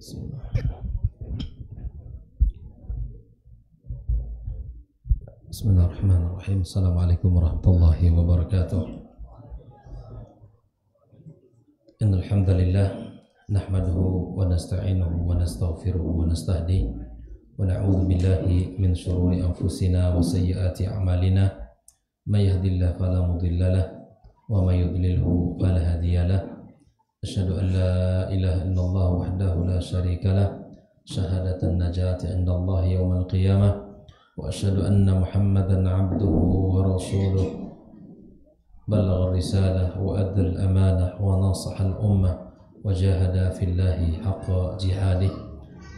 Bismillah. Bismillahirrahmanirrahim. Assalamualaikum warahmatullahi wabarakatuh. Innal hamdalillah nahmaduhu wa nasta'inuhu wa nastaghfiruhu wa nastahdi wa na'udzu billahi min shururi anfusina wa sayyiati a'malina may yahdihillahu fala mudilla lahu wa may yudlilhu fala hadiya lahu. Asyhadu an la ilaha illallah wahdahu la syarika lahu syahadatan najati 'inda Allah yaumil qiyamah. Wa asyhadu anna Muhammadan 'abduhu wa rasuluh balagha risalah wa adda al-amanah wa nasaha al-ummah wa jahada fillahi haqqa jihadih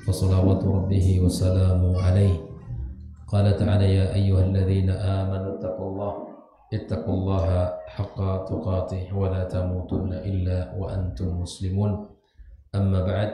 fa salawatu rabbih wa salamu alayhi. Qala ta'ala ya ayyuhalladzina amanu ittaqullaha haqqa tuqatih wa la tamutunna illa wa antum muslimun. Amma ba'd,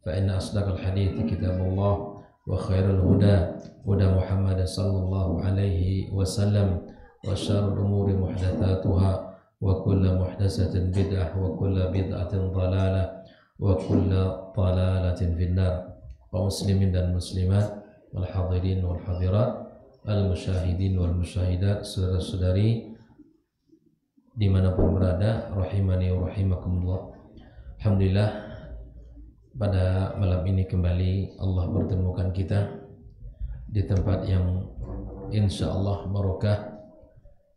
fa inna asdaqal hadithi kitabullah wa khairal huda huda Muhammad sallallahu alaihi wasallam wa syarrul umuri muhdatsatuha wa kullu muhdatsatin bid'ah wa kullu bid'atin dhalalah wa kullu dhalalatin finnar. Kaum muslimin dan muslimat, wal hadirin wal hadirat, al musyahidin wal musyahidat, saudara-saudari dimanapun berada, rahimani wa rahimakumullah. Alhamdulillah, pada malam ini kembali Allah pertemukan kita di tempat yang insya Allah barokah,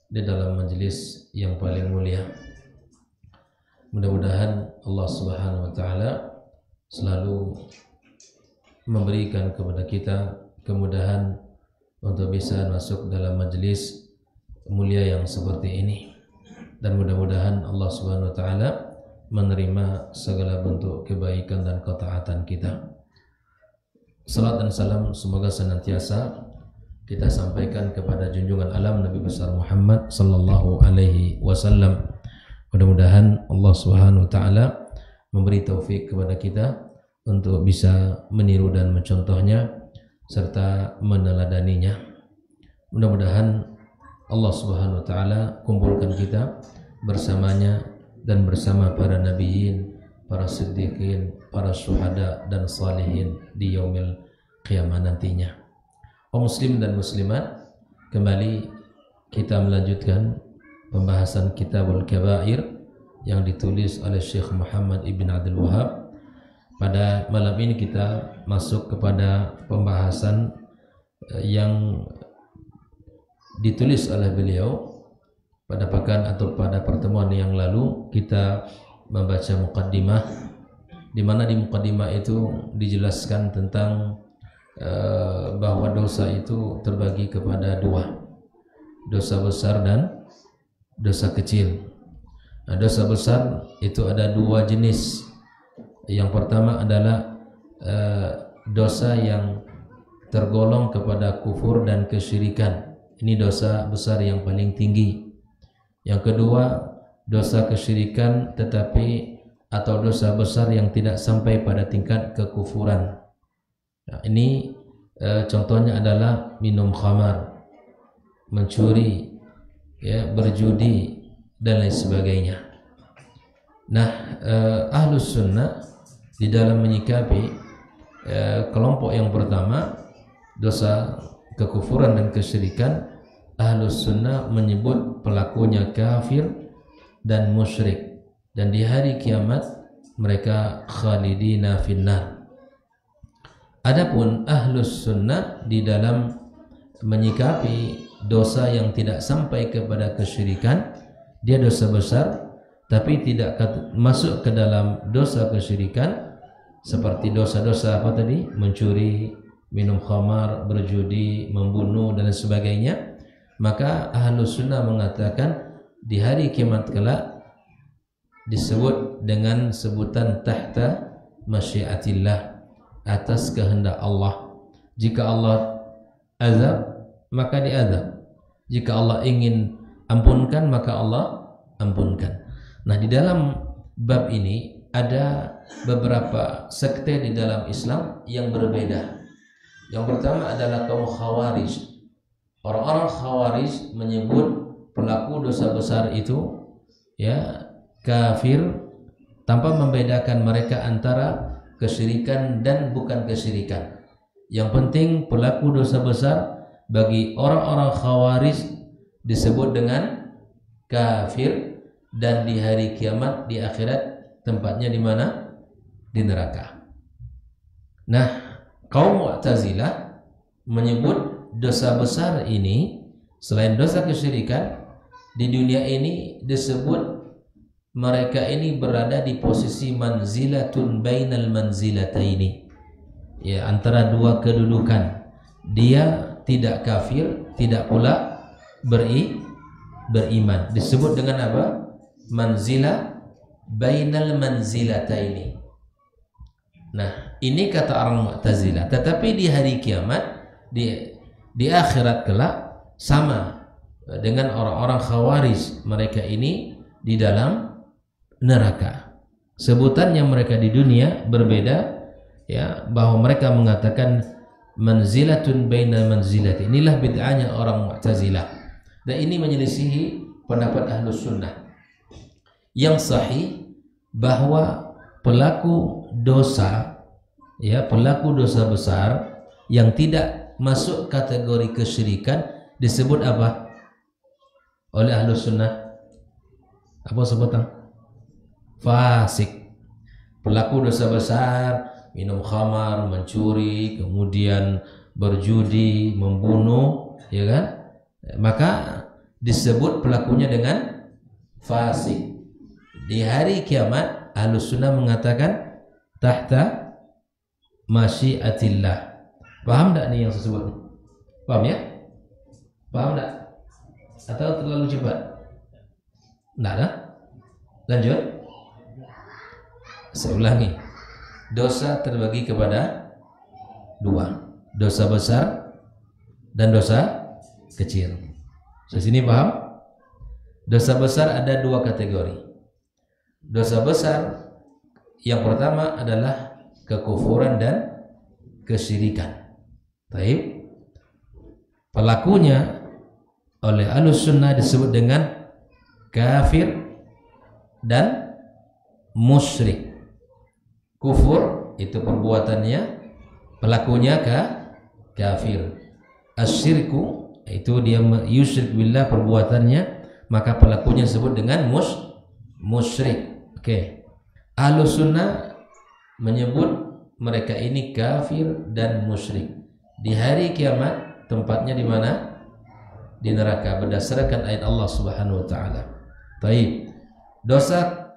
di dalam majelis yang paling mulia. Mudah-mudahan Allah Subhanahu wa Ta'ala selalu memberikan kepada kita kemudahan untuk bisa masuk dalam majelis mulia yang seperti ini, dan mudah-mudahan Allah Subhanahu wa Ta'ala menerima segala bentuk kebaikan dan ketaatan kita. Salat dan salam semoga senantiasa kita sampaikan kepada junjungan alam Nabi besar Muhammad sallallahu alaihi wasallam. Mudah-mudahan Allah Subhanahu wa Ta'ala memberi taufik kepada kita untuk bisa meniru dan mencontohnya serta meneladaninya. Mudah-mudahan Allah Subhanahu wa Ta'ala kumpulkan kita bersamanya dan bersama para nabiyin, para siddiqin, para syuhada dan salihin di yaumil qiyamah nantinya. Kaum muslim dan muslimat, kembali kita melanjutkan pembahasan Kitabul Kabair yang ditulis oleh Syekh Muhammad Ibn Abdul Wahab. Pada malam ini kita masuk kepada pembahasan yang ditulis oleh beliau pada pekan atau pada pertemuan yang lalu. Kita membaca muqaddimah, di mana di muqaddimah itu dijelaskan tentang bahwa dosa itu terbagi kepada dua, dosa besar dan dosa kecil. Nah, dosa besar itu ada dua jenis. Yang pertama adalah dosa yang tergolong kepada kufur dan kesyirikan. Ini dosa besar yang paling tinggi. Yang kedua, dosa kesyirikan tetapi atau dosa besar yang tidak sampai pada tingkat kekufuran. Nah, ini contohnya adalah minum khamar, mencuri, ya, berjudi dan lain sebagainya. Nah, ahlus sunnah di dalam menyikapi kelompok yang pertama, dosa kekufuran dan kesyirikan, ahlus sunnah menyebut pelakunya kafir dan musyrik, dan di hari kiamat mereka khalidina finnar. Adapun ahlus sunnah di dalam menyikapi dosa yang tidak sampai kepada kesyirikan, dia dosa besar tapi tidak masuk ke dalam dosa kesyirikan, seperti dosa-dosa apa tadi? Mencuri, minum khamar, berjudi, membunuh dan sebagainya. Maka ahlus sunnah mengatakan di hari kiamat kelak disebut dengan sebutan tahta masyiatillah, atas kehendak Allah. Jika Allah azab, maka diazab. Jika Allah ingin ampunkan, maka Allah ampunkan. Nah, di dalam bab ini ada beberapa sekte di dalam Islam yang berbeda. Yang pertama adalah kaum Khawarij. Orang-orang Khawarij menyebut pelaku dosa besar itu, ya, kafir, tanpa membedakan mereka antara kesyirikan dan bukan kesyirikan. Yang penting pelaku dosa besar bagi orang-orang Khawarij disebut dengan kafir, dan di hari kiamat di akhirat tempatnya di mana? Di neraka. Nah, kaum Mu'tazilah menyebut dosa besar ini selain dosa kesyirikan di dunia ini disebut mereka ini berada di posisi manzilatun bainal manzilataini, ya, antara dua kedudukan. Dia tidak kafir, tidak pula beriman. Disebut dengan apa? Manzilah bainal manzilataini. Nah, ini kata orang Mu'tazilah. Tetapi di hari kiamat, di akhirat kelak, sama dengan orang-orang Khawarij. Mereka ini di dalam neraka. Sebutannya mereka di dunia berbeda, ya, bahwa mereka mengatakan manzilatun bainal manzilati. Inilah bid'ahnya orang Mu'tazilah. Dan ini menyelisihi pendapat Ahlus Sunnah. Yang sahih bahwa pelaku dosa, ya, pelaku dosa besar yang tidak masuk kategori kesyirikan disebut apa? Oleh Ahlus Sunnah apa sebutan? Fasik. Pelaku dosa besar, minum khamar, mencuri, kemudian berjudi, membunuh, ya kan? Maka disebut pelakunya dengan fasik. Di hari kiamat Ahlus Sunnah mengatakan tahta masyiatillah. Paham tak nih yang saya sebut? Paham ya? Paham tak? Atau terlalu cepat? Enggak ada? Lanjut. Saya ulangi. Dosa terbagi kepada dua, dosa besar dan dosa kecil. Sini paham? Dosa besar ada dua kategori. Dosa besar yang pertama adalah kekufuran dan kesyirikan. Baik. Pelakunya oleh Ahlus Sunnah disebut dengan kafir dan musyrik. Kufur itu perbuatannya, pelakunya kafir. Asyirku itu dia yusyrik billah perbuatannya, maka pelakunya disebut dengan musyrik. Oke. Ahlus Sunnah menyebut mereka ini kafir dan musyrik. Di hari kiamat tempatnya di mana? Di neraka berdasarkan ayat Allah Subhanahu wa taala. Baik. Dosa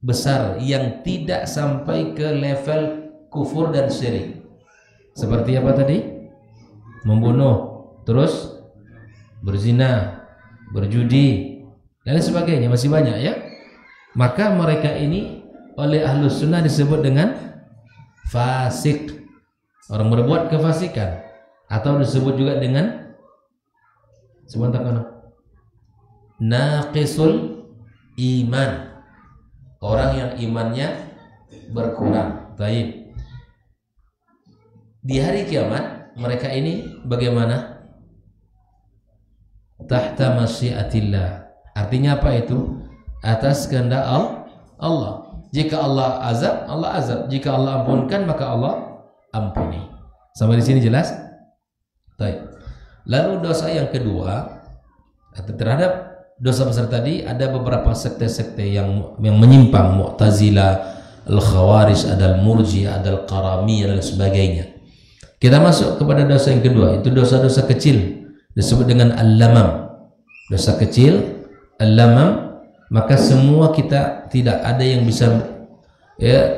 besar yang tidak sampai ke level kufur dan syirik. Seperti apa tadi? Membunuh, terus berzina, berjudi, dan sebagainya, masih banyak ya. Maka mereka ini oleh Ahlus Sunnah disebut dengan fasik, orang berbuat kefasikan, atau disebut juga dengan sebentar kan, naqisul iman, orang yang imannya berkurang. Baik. Di hari kiamat mereka ini bagaimana? Tahta masyiatillah. Artinya apa itu? Atas kehendak Allah. Jika Allah azab, Allah azab. Jika Allah ampunkan, maka Allah ampuni. Sampai di sini jelas? Baik. Lalu dosa yang kedua, terhadap dosa besar tadi ada beberapa sekte-sekte yang menyimpang, Mu'tazilah, Al-Khawarij, ada Al-Murji'ah, ada Al-Qaramiyah dan sebagainya. Kita masuk kepada dosa yang kedua, itu dosa-dosa kecil, disebut dengan Al-Lamam. Dosa kecil, Al-Lamam, maka semua kita tidak ada yang bisa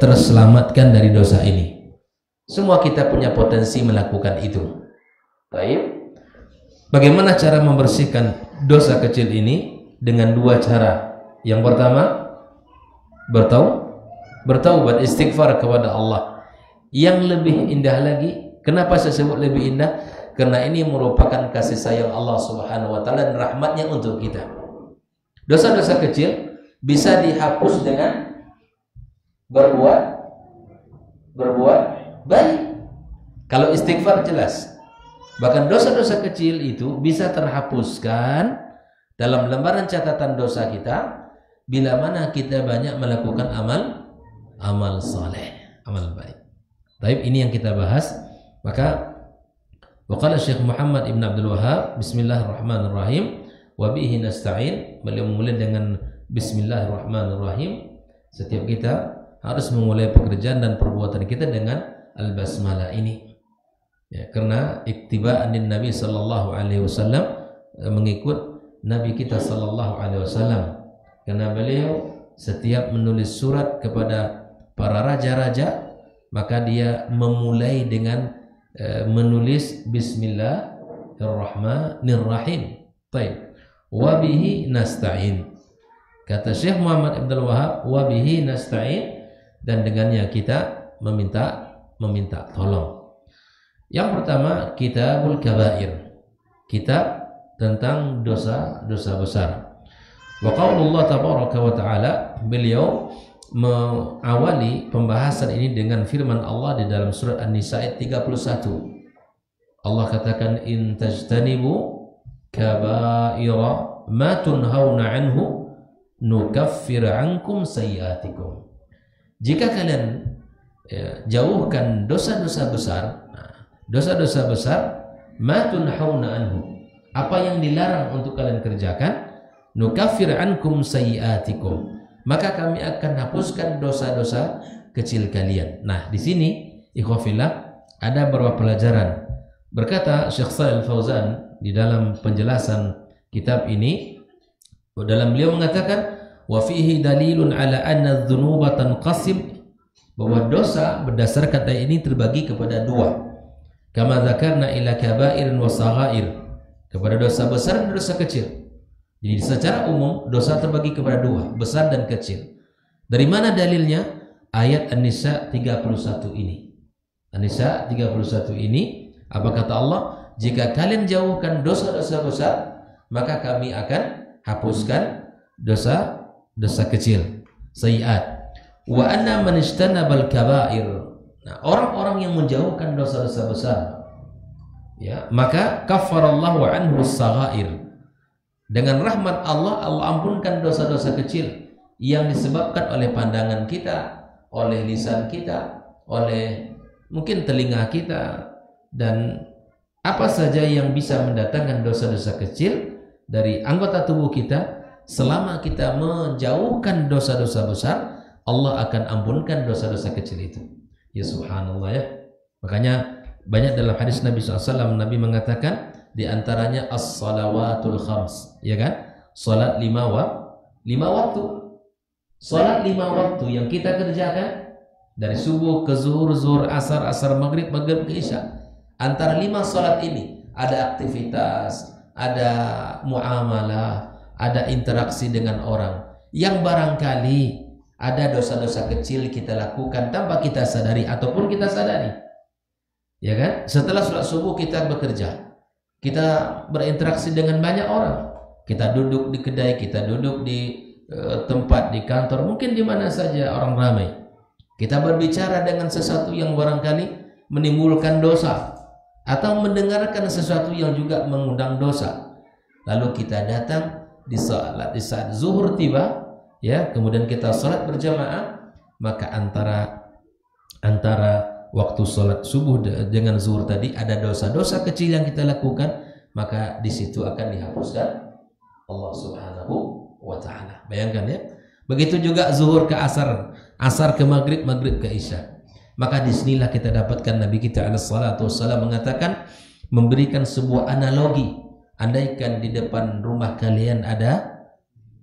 terselamatkan dari dosa ini. Semua kita punya potensi melakukan itu. Baik. Bagaimana cara membersihkan dosa kecil ini? Dengan dua cara. Yang pertama, bertaubat, istighfar kepada Allah. Yang lebih indah lagi, kenapa saya sebut lebih indah? Karena ini merupakan kasih sayang Allah Subhanahu wa taala dan rahmatnya untuk kita. Dosa-dosa kecil bisa dihapus dengan berbuat baik. Kalau istighfar jelas. Bahkan dosa-dosa kecil itu bisa terhapuskan dalam lembaran catatan dosa kita bila mana kita banyak melakukan amal saleh, amal baik. Taib, ini yang kita bahas. Maka waqala Syekh Muhammad Ibn Abdul Wahhab, bismillahirrahmanirrahim, wa bihi nasta'in. Beliau memulai dengan bismillahirrahmanirrahim. Setiap kita harus memulai pekerjaan dan perbuatan kita dengan al-basmalah ini. Ya, karena ittiba'an Nabi sallallahu alaihi wasallam, mengikut Nabi kita sallallahu alaihi wasallam. Karena beliau setiap menulis surat kepada para raja-raja, maka dia memulai dengan menulis bismillahirrahmanirrahim. Baik. Wa bihi nasta'in. Kata Syekh Muhammad Abdul Wahhab, wa bihi nasta'in, dan dengannya kita meminta tolong. Yang pertama, Kitabul Kabair. Kitab tentang dosa-dosa besar. Wa qaulullah tabaraka wa ta'ala, beliau mengawali pembahasan ini dengan firman Allah di dalam surat An-Nisa ayat 31. Allah katakan, in tajtanibu kabaira ma tunhauna anhu nukaffir ankum sayyiatikum. Jika kalian jauhkan dosa-dosa besar, dosa-dosa besar, ma tunhauna anhu, apa yang dilarang untuk kalian kerjakan, nukaffir ankum sayyiatikum, maka kami akan hapuskan dosa-dosa kecil kalian. Nah, di sini ikhwafillah ada beberapa pelajaran. Berkata Syekh Shalih Fauzan di dalam penjelasan kitab ini, dalam beliau mengatakan, wa fihi dalilun ala anna adz-dzunuba tanqasim, bahwa dosa berdasarkan ayat ini terbagi kepada dua. Kama dzakarna ila kabairin wa saghair, kepada dosa besar dan dosa kecil. Jadi secara umum dosa terbagi kepada dua, besar dan kecil. Dari mana dalilnya? Ayat An-Nisa 31 ini. An-Nisa 31 ini, apa kata Allah? Jika kalian jauhkan dosa-dosa besar, maka kami akan hapuskan dosa kecil, sayyiat. Wa anna man ijtanabal kaba'ir. Nah, orang-orang yang menjauhkan dosa-dosa besar, ya, maka kaffarallahu anhu as-saghair. Dengan rahmat Allah, Allah ampunkan dosa-dosa kecil yang disebabkan oleh pandangan kita, oleh lisan kita, oleh mungkin telinga kita, dan apa saja yang bisa mendatangkan dosa-dosa kecil dari anggota tubuh kita. Selama kita menjauhkan dosa-dosa besar, Allah akan ampunkan dosa-dosa kecil itu. Ya subhanallah ya. Makanya banyak dalam hadis Nabi SAW, Nabi mengatakan di antaranya as-salawatul khams, ya kan? Salat lima waktu. Salat 5 waktu yang kita kerjakan dari subuh ke zuhur, zuhur asar, asar maghrib, maghrib ke isya. Antara 5 salat ini ada aktivitas, ada muamalah, ada interaksi dengan orang yang barangkali ada dosa-dosa kecil kita lakukan tanpa kita sadari ataupun kita sadari. Ya kan? Setelah sholat subuh kita bekerja, kita berinteraksi dengan banyak orang. Kita duduk di kedai, kita duduk di tempat, di kantor, mungkin di mana saja orang ramai. Kita berbicara dengan sesuatu yang barangkali menimbulkan dosa, atau mendengarkan sesuatu yang juga mengundang dosa. Lalu kita datang di saat zuhur tiba, ya, kemudian kita sholat berjamaah, maka antara waktu sholat subuh dengan zuhur tadi ada dosa-dosa kecil yang kita lakukan, maka di situ akan dihapuskan Allah Subhanahu wa ta'ala. Bayangkan ya. Begitu juga zuhur ke asar, asar ke maghrib, maghrib ke isya. Maka disinilah kita dapatkan Nabi kita alaihi salatu wassalam mengatakan, memberikan sebuah analogi. Andaikan di depan rumah kalian ada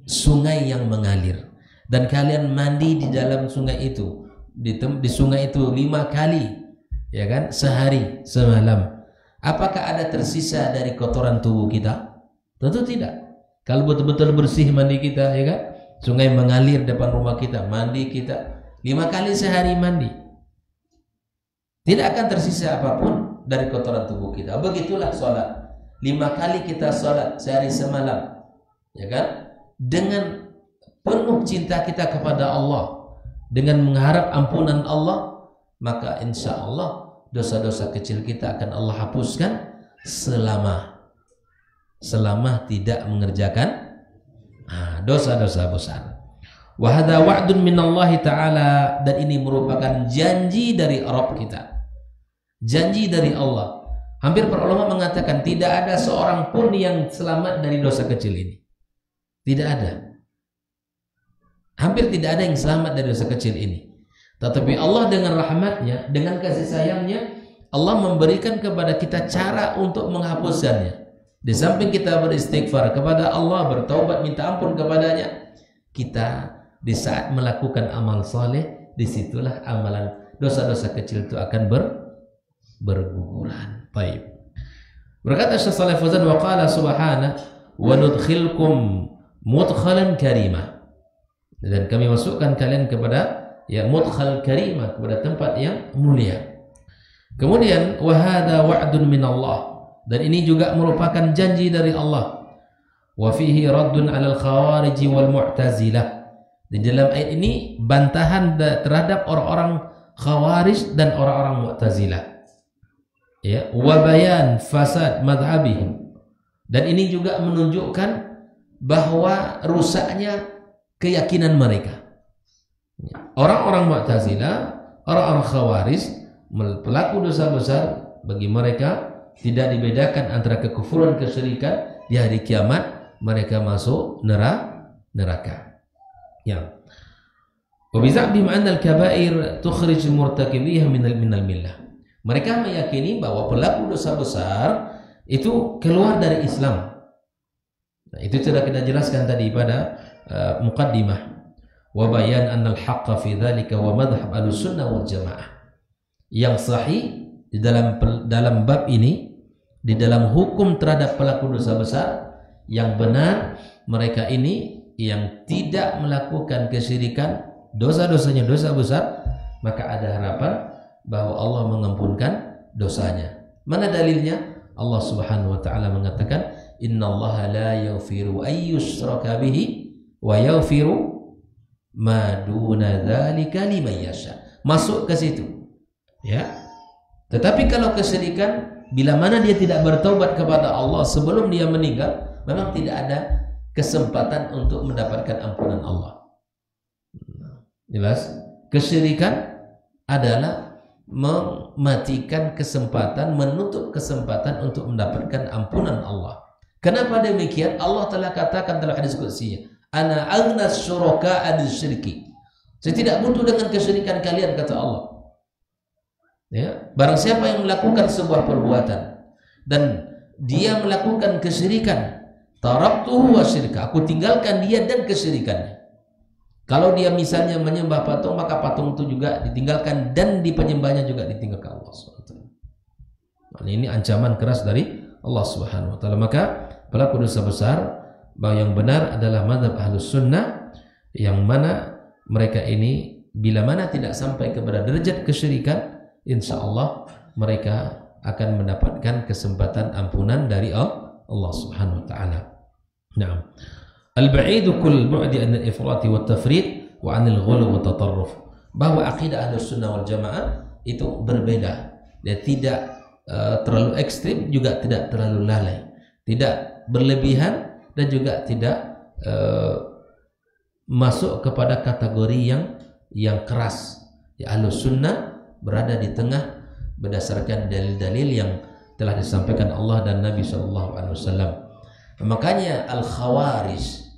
sungai yang mengalir, dan kalian mandi di dalam sungai itu, di sungai itu 5 kali, ya kan, sehari semalam, apakah ada tersisa dari kotoran tubuh kita? Tentu tidak. Kalau betul-betul bersih mandi kita, ya kan, sungai mengalir depan rumah kita, mandi kita 5 kali sehari mandi, tidak akan tersisa apapun dari kotoran tubuh kita. Begitulah sholat, 5 kali kita sholat sehari semalam, ya kan, dengan penuh cinta kita kepada Allah, dengan mengharap ampunan Allah, maka insya Allah dosa-dosa kecil kita akan Allah hapuskan selama tidak mengerjakan dosa-dosa besar. Wa hadza wa'dun minallahi ta'ala, dan ini merupakan janji dari Rabb kita. Janji dari Allah. Hampir para ulama mengatakan tidak ada seorang pun yang selamat dari dosa kecil ini. Tidak ada. Hampir tidak ada yang selamat dari dosa kecil ini. Tetapi Allah dengan rahmatnya, dengan kasih sayangnya, Allah memberikan kepada kita cara untuk menghapuskannya. Di samping kita beristighfar kepada Allah, bertaubat, minta ampun kepadanya, kita di saat melakukan amal soleh, disitulah amalan dosa-dosa kecil itu akan berguguran. Baik. Berkata Syekh Shalih Fauzan, wa qala subhanahu wa nudkhilkum mudkhalan karima. Dan kami masukkan kalian kepada mudkhal karimah, kepada tempat yang mulia. Kemudian wa hadza wa'dun min Allah. Dan ini juga merupakan janji dari Allah. Wa fihi raddun 'alal khawarij wal mu'tazilah. Di dalam ayat ini bantahan terhadap orang-orang khawarij dan orang-orang mu'tazilah. Ya, wa bayan fasad madhhabihim. Dan ini juga menunjukkan bahwa rusaknya keyakinan mereka. Orang-orang mu'tazilah, orang-orang khawarij, pelaku dosa besar, bagi mereka tidak dibedakan antara kekufuran dan kesyirikan. Di hari kiamat mereka masuk neraka. Ya. Wa bi za'bihim anna al-kaba'ir tukhrij murtakibiha minal millah. Mereka meyakini bahwa pelaku dosa besar itu keluar dari Islam. Nah, itu sudah kita jelaskan tadi pada muqaddimah. Wa bayan anna al-haqqa fi dzalika wa madhhab ahlussunnah wal jamaah. Yang sahih di dalam bab ini, di dalam hukum terhadap pelaku dosa besar, yang benar mereka ini yang tidak melakukan kesyirikan, dosa-dosanya dosa besar, maka ada harapan bahwa Allah mengampunkan dosanya. Mana dalilnya? Allah Subhanahu wa taala mengatakan, innallaha la yaghfiru ay yushraka bihi wa yaghfiru ma duna dzalika liman yasha. Masuk ke situ. Ya. Tetapi kalau kesyirikan, bila mana dia tidak bertaubat kepada Allah sebelum dia meninggal, memang tidak ada kesempatan untuk mendapatkan ampunan Allah. Jelas? Kesyirikan adalah mematikan kesempatan, menutup kesempatan untuk mendapatkan ampunan Allah. Kenapa demikian? Allah telah katakan dalam hadis qudsi, ana aghnas syuraka anil syirki. Saya tidak butuh dengan kesyirikan kalian, kata Allah. Ya, barang siapa yang melakukan sebuah perbuatan dan dia melakukan kesyirikan, taraktuhu wa syirka, aku tinggalkan dia dan kesyirikannya. Kalau dia misalnya menyembah patung, maka patung itu juga ditinggalkan dan di penyembahnya juga ditinggalkan Allah SWT. Nah, ini ancaman keras dari Allah Subhanahu wa taala. Maka pelaku dosa besar, bahwa yang benar adalah mazhab Ahlus Sunnah, yang mana mereka ini bila mana tidak sampai kepada derajat kesyirikan, insya Allah mereka akan mendapatkan kesempatan ampunan dari Allah Subhanahu wa taala. Naam. Al-ba'idu kull bu'di an al-ifrat wa at-tafrid wa an al-ghulu wa tatarruf. Bahwa akidah Ahlus Sunnah wal Jamaah itu berbeda. Dia tidak terlalu ekstrim, juga tidak terlalu lalai. Tidak berlebihan dan juga tidak masuk kepada kategori yang keras. Ya, Ahlus Sunnah berada di tengah berdasarkan dalil-dalil yang telah disampaikan Allah dan Nabi SAW. Makanya Al-Khawarij,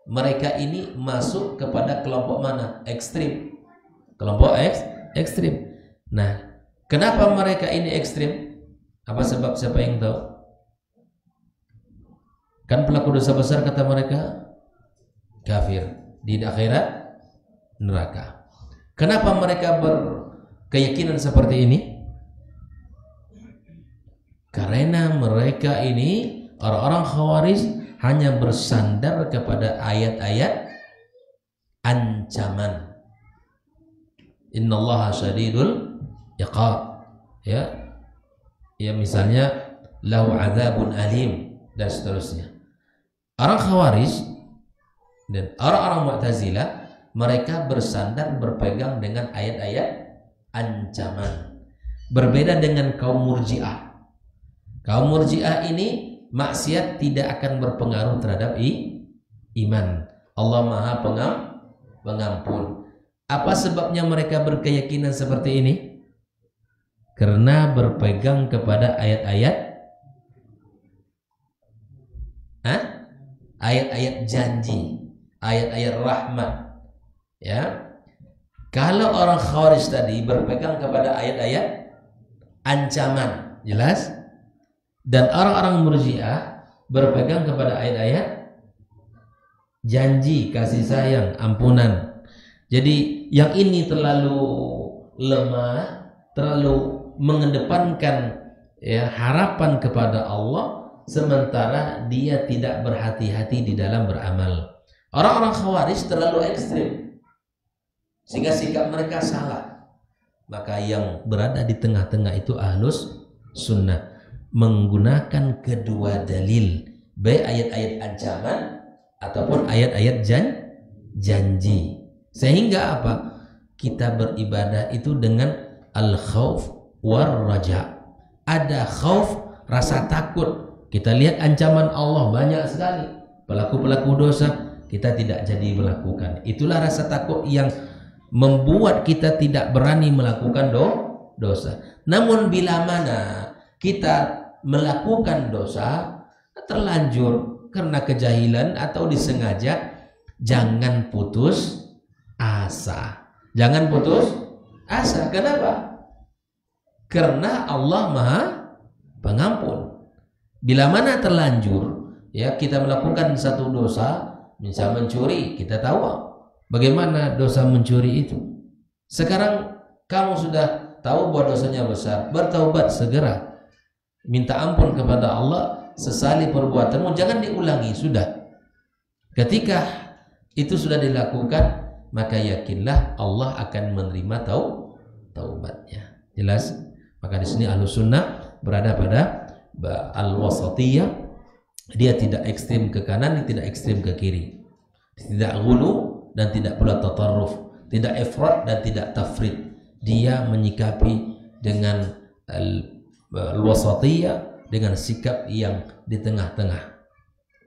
mereka ini masuk kepada kelompok mana? Ekstrim. Kelompok ekstrim. Nah, kenapa mereka ini ekstrim? Apa sebab? Siapa yang tahu? Kan pelaku dosa besar kata mereka kafir, di akhirat neraka. Kenapa mereka berkeyakinan seperti ini? Karena mereka ini orang-orang Khawarij hanya bersandar kepada ayat-ayat ancaman. Innallaha syadidul iqab. Ya misalnya lahu adzabun alim dan seterusnya. Orang Khawarij dan orang-orang Mu'tazilah, mereka bersandar berpegang dengan ayat-ayat ancaman. Berbeda dengan kaum Murji'ah. Kaum Murji'ah ini maksiat tidak akan berpengaruh terhadap iman. Allah Maha Pengampun. Apa sebabnya mereka berkeyakinan seperti ini? Karena berpegang kepada ayat-ayat ayat-ayat janji, ayat-ayat rahmat. Ya. Kalau orang Khawarij tadi berpegang kepada ayat-ayat ancaman, jelas? Dan orang-orang Murji'ah berpegang kepada ayat-ayat janji, kasih sayang, ampunan. Jadi yang ini terlalu lemah, terlalu mengedepankan ya harapan kepada Allah, sementara dia tidak berhati-hati di dalam beramal. Orang-orang Khawarij terlalu ekstrim sehingga sikap mereka salah. Maka yang berada di tengah-tengah itu Ahlus Sunnah, menggunakan kedua dalil, baik ayat-ayat ancaman ataupun ayat-ayat janji. Sehingga apa? Kita beribadah itu dengan al-khauf war raja. Ada khauf, rasa takut. Kita lihat ancaman Allah banyak sekali. Pelaku-pelaku dosa kita tidak jadi melakukan. Itulah rasa takut yang membuat kita tidak berani melakukan dosa. Namun bila mana kita melakukan dosa terlanjur karena kejahilan atau disengaja, jangan putus asa. Jangan putus asa. Kenapa? Karena Allah Maha Pengampun. Bila mana terlanjur ya kita melakukan satu dosa, misal mencuri, kita tahu bagaimana dosa mencuri itu. Sekarang kamu sudah tahu bahwa dosanya besar, bertaubat segera. Minta ampun kepada Allah, sesali perbuatanmu, jangan diulangi, sudah. Ketika itu sudah dilakukan, maka yakinlah Allah akan menerima taubatnya. Jelas? Maka di sini Ahlus Sunnah berada pada al-wasatiyah. Dia tidak ekstrim ke kanan, tidak ekstrim ke kiri. Tidak ghulu dan tidak pula tatarruf, tidak ifrat dan tidak tafrid. Dia menyikapi dengan al-wasatiyah, dengan sikap yang di tengah-tengah.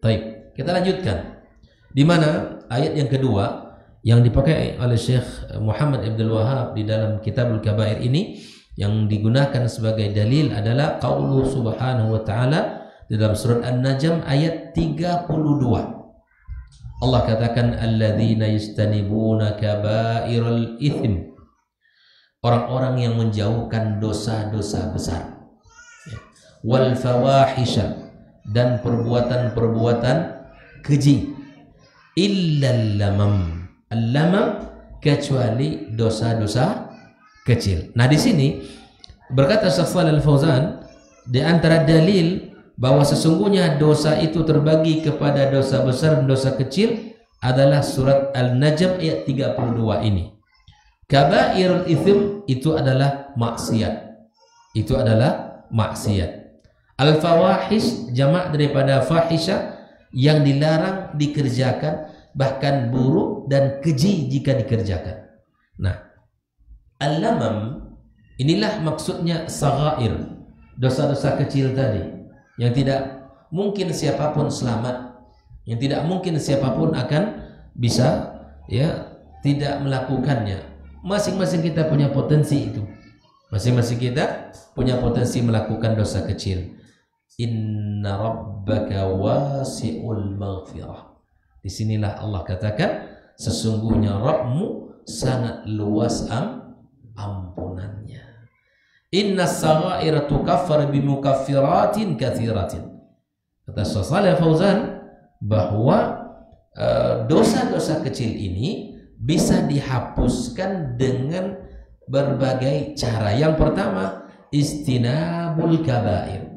Baik, kita lanjutkan. Di mana ayat yang kedua yang dipakai oleh Syekh Muhammad Abdul Wahhab di dalam Kitabul Kabair ini, yang digunakan sebagai dalil adalah qaulu subhanahu wa ta'ala di dalam surat An-Najm ayat 32. Allah katakan alladzina yastanibuna kabairal itsm, orang-orang yang menjauhkan dosa-dosa besar, wal fawahisha, dan perbuatan-perbuatan keji, illal lamam, al-lamam kecuali dosa-dosa kecil. Nah di sini berkata Syekh Shalih Al-Fauzan, di antara dalil bahwa sesungguhnya dosa itu terbagi kepada dosa besar dan dosa kecil adalah surat Al-Najm ayat 32 ini. Kabairul itsm itu adalah maksiat. Itu adalah maksiat. Al-fawahish jamak daripada fahisha, yang dilarang dikerjakan, bahkan buruk dan keji jika dikerjakan. Nah, al-lamam inilah maksudnya saghair, dosa-dosa kecil tadi, yang tidak mungkin siapapun selamat, yang tidak mungkin siapapun akan bisa ya tidak melakukannya. Masing-masing kita punya potensi itu. Masing-masing kita punya potensi melakukan dosa kecil. Inna rabbaka wasi'ul maghfirah. Disinilah Allah katakan sesungguhnya Rabbmu sangat luas ampunannya. Inna saghaira tukaffar bimukaffiratin katsiratin. Kata Syekh Shalih Fauzan bahwa dosa-dosa kecil ini bisa dihapuskan dengan berbagai cara. Yang pertama, istinabul kabair.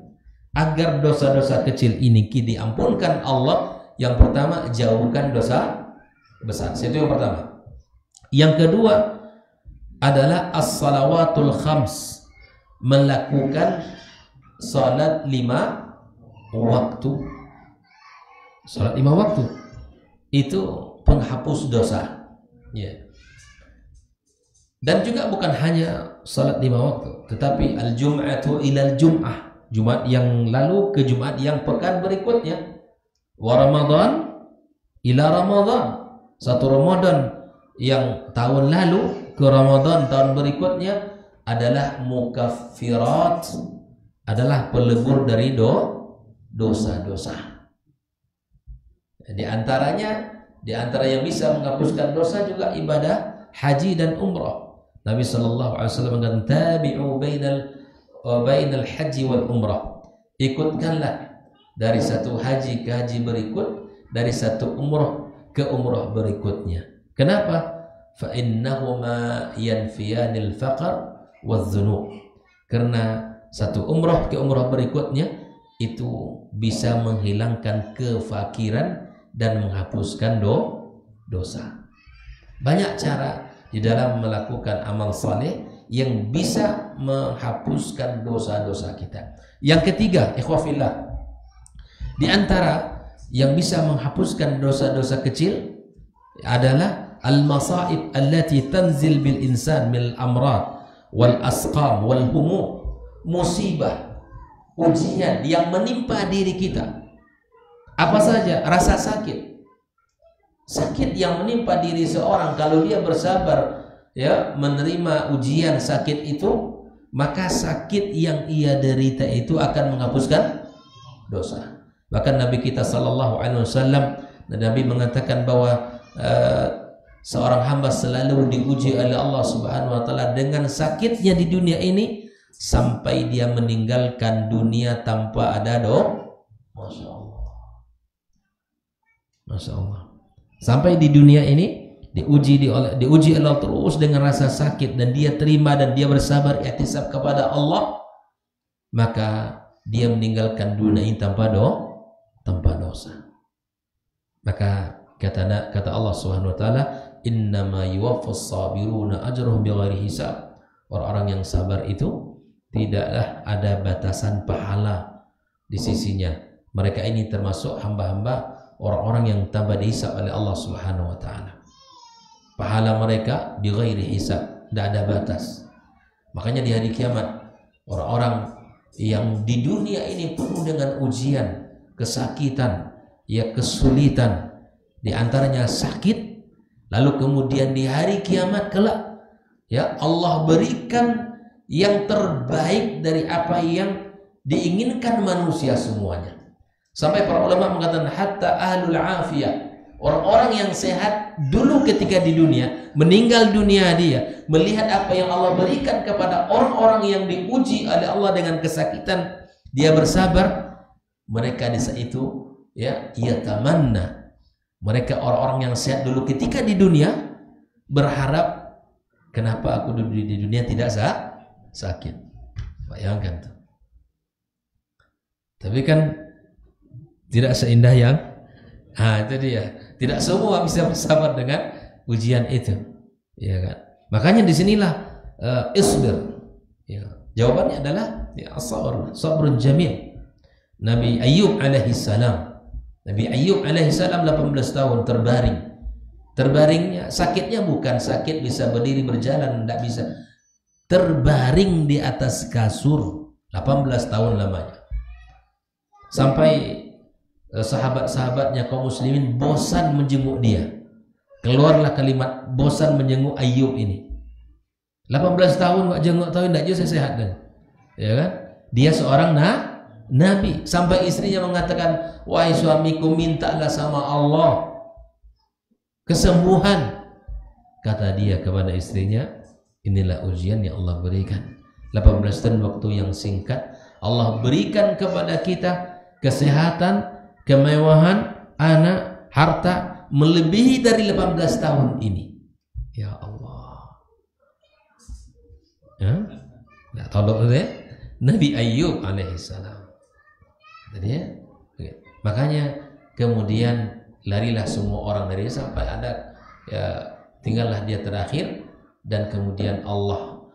Agar dosa-dosa kecil ini diampunkan Allah, yang pertama jauhkan dosa besar. Itu yang pertama. Yang kedua adalah as-salawatul khams, melakukan salat 5 waktu. Salat 5 waktu itu penghapus dosa, ya. Dan juga bukan hanya salat 5 waktu, tetapi al-jum'atu ilal jum'ah, Jumat yang lalu ke Jumat yang pekan berikutnya, wa Ramadan ila Ramadan, satu Ramadan yang tahun lalu ke Ramadan tahun berikutnya, adalah mukaffirat, adalah pelebur dari dosa-dosa. Di antara yang bisa menghapuskan dosa juga ibadah haji dan umrah. Nabi sallallahu alaihi wasallam mengatakan tabi'u bainal haji wal umrah. Ikutkanlah dari satu haji ke haji berikut, dari satu umrah ke umrah berikutnya. Kenapa? Fa innahuma yanfiyanil faqr wadh-dhunub. Karena satu umrah ke umrah berikutnya itu bisa menghilangkan kefakiran dan menghapuskan dosa. Banyak cara di dalam melakukan amal saleh yang bisa menghapuskan dosa-dosa kita. Yang ketiga, ikhwafillah, di antara yang bisa menghapuskan dosa-dosa kecil adalah al-masaib allati tanzil bil insan min amrad wal asqam wal humum. Musibah, ujian yang menimpa diri kita. Apa saja? Rasa sakit. Sakit yang menimpa diri seorang, kalau dia bersabar ya menerima ujian sakit itu, maka sakit yang ia derita itu akan menghapuskan dosa. Bahkan Nabi kita sallallahu alaihi wasallam, Nabi mengatakan bahwa seorang hamba selalu diuji oleh Allah Subhanahu wa taala dengan sakitnya di dunia ini sampai dia meninggalkan dunia tanpa ada Masya Allah. Masya Allah. Sampai di dunia ini diuji oleh Allah terus dengan rasa sakit, dan dia terima dan dia bersabar ihtisab kepada Allah, maka dia meninggalkan dunia ini tanpa dosa. Maka kata Allah Subhanahu wa taala, innama yuwaffas sabiruna ajrahum bighairi hisab. Orang-orang yang sabar itu tidaklah ada batasan pahala di sisinya. Mereka ini termasuk hamba-hamba orang-orang yang tanpa dihisab oleh Allah Subhanahu wa taala. Pahala mereka bighairi hisab, tidak ada batas. Makanya di hari kiamat, orang-orang yang di dunia ini penuh dengan ujian, kesakitan, ya kesulitan, di antaranya sakit, lalu kemudian di hari kiamat kelak ya Allah berikan yang terbaik dari apa yang diinginkan manusia semuanya. Sampai para ulama mengatakan hatta ahlul afiyah, orang-orang yang sehat dulu ketika di dunia, meninggal dunia dia melihat apa yang Allah berikan kepada orang-orang yang diuji oleh Allah dengan kesakitan, dia bersabar, mereka di saat itu ya tamanna. Mereka orang-orang yang sehat dulu ketika di dunia berharap, kenapa aku dulu di dunia tidak sakit. Bayangkan tuh. Tapi kan tidak seindah yang itu dia. Tidak semua bisa bersabar dengan ujian itu. Ya kan? Makanya disinilah isbir. Ya. Jawabannya adalah ya as-sabr, sabrun jamil. Nabi Ayyub alaihi salam, Nabi Ayyub alaihissalam 18 tahun terbaring. Terbaringnya, sakitnya bukan sakit bisa berdiri berjalan, tidak bisa. Terbaring di atas kasur 18 tahun lamanya. Sampai sahabat-sahabatnya kaum muslimin bosan menjenguk dia. Keluarlah kalimat bosan menjenguk Ayyub ini. 18 tahun wak jenguk tahu tidak saya sehat kan? Ya kan? Dia seorang Nabi. Sampai istrinya mengatakan, wahai suamiku, mintalah sama Allah kesembuhan. Kata dia kepada istrinya, inilah ujian yang Allah berikan. 18 tahun waktu yang singkat, Allah berikan kepada kita kesehatan, kemewahan, anak, harta melebihi dari 18 tahun ini. Ya Allah. Ya? Nggak tahu deh. Nabi Ayyub alaihissalam. Jadi, makanya kemudian larilah semua orang dari dia sampai ada ya, tinggallah dia terakhir, dan kemudian Allah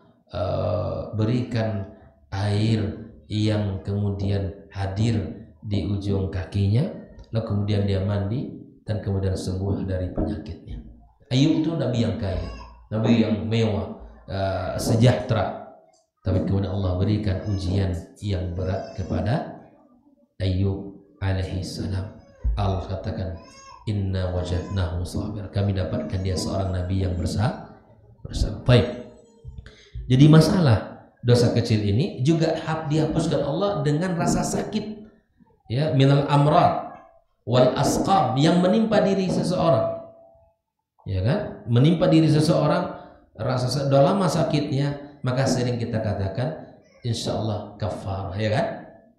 berikan air yang kemudian hadir di ujung kakinya, lalu kemudian dia mandi dan kemudian sembuh dari penyakitnya. Ayyub itu nabi yang kaya, nabi yang mewah, sejahtera, tapi kemudian Allah berikan ujian yang berat kepada Ayyub alaihi salam. Allah katakan, inna wajadnahu sabir, kami dapatkan dia seorang nabi yang bersabar. Baik. Jadi masalah dosa kecil ini juga dihapuskan Allah dengan rasa sakit, ya, minal amrad wal asqam yang menimpa diri seseorang, ya kan, menimpa diri seseorang rasa lama sakitnya, maka sering kita katakan insyaallah kafarah, ya kan,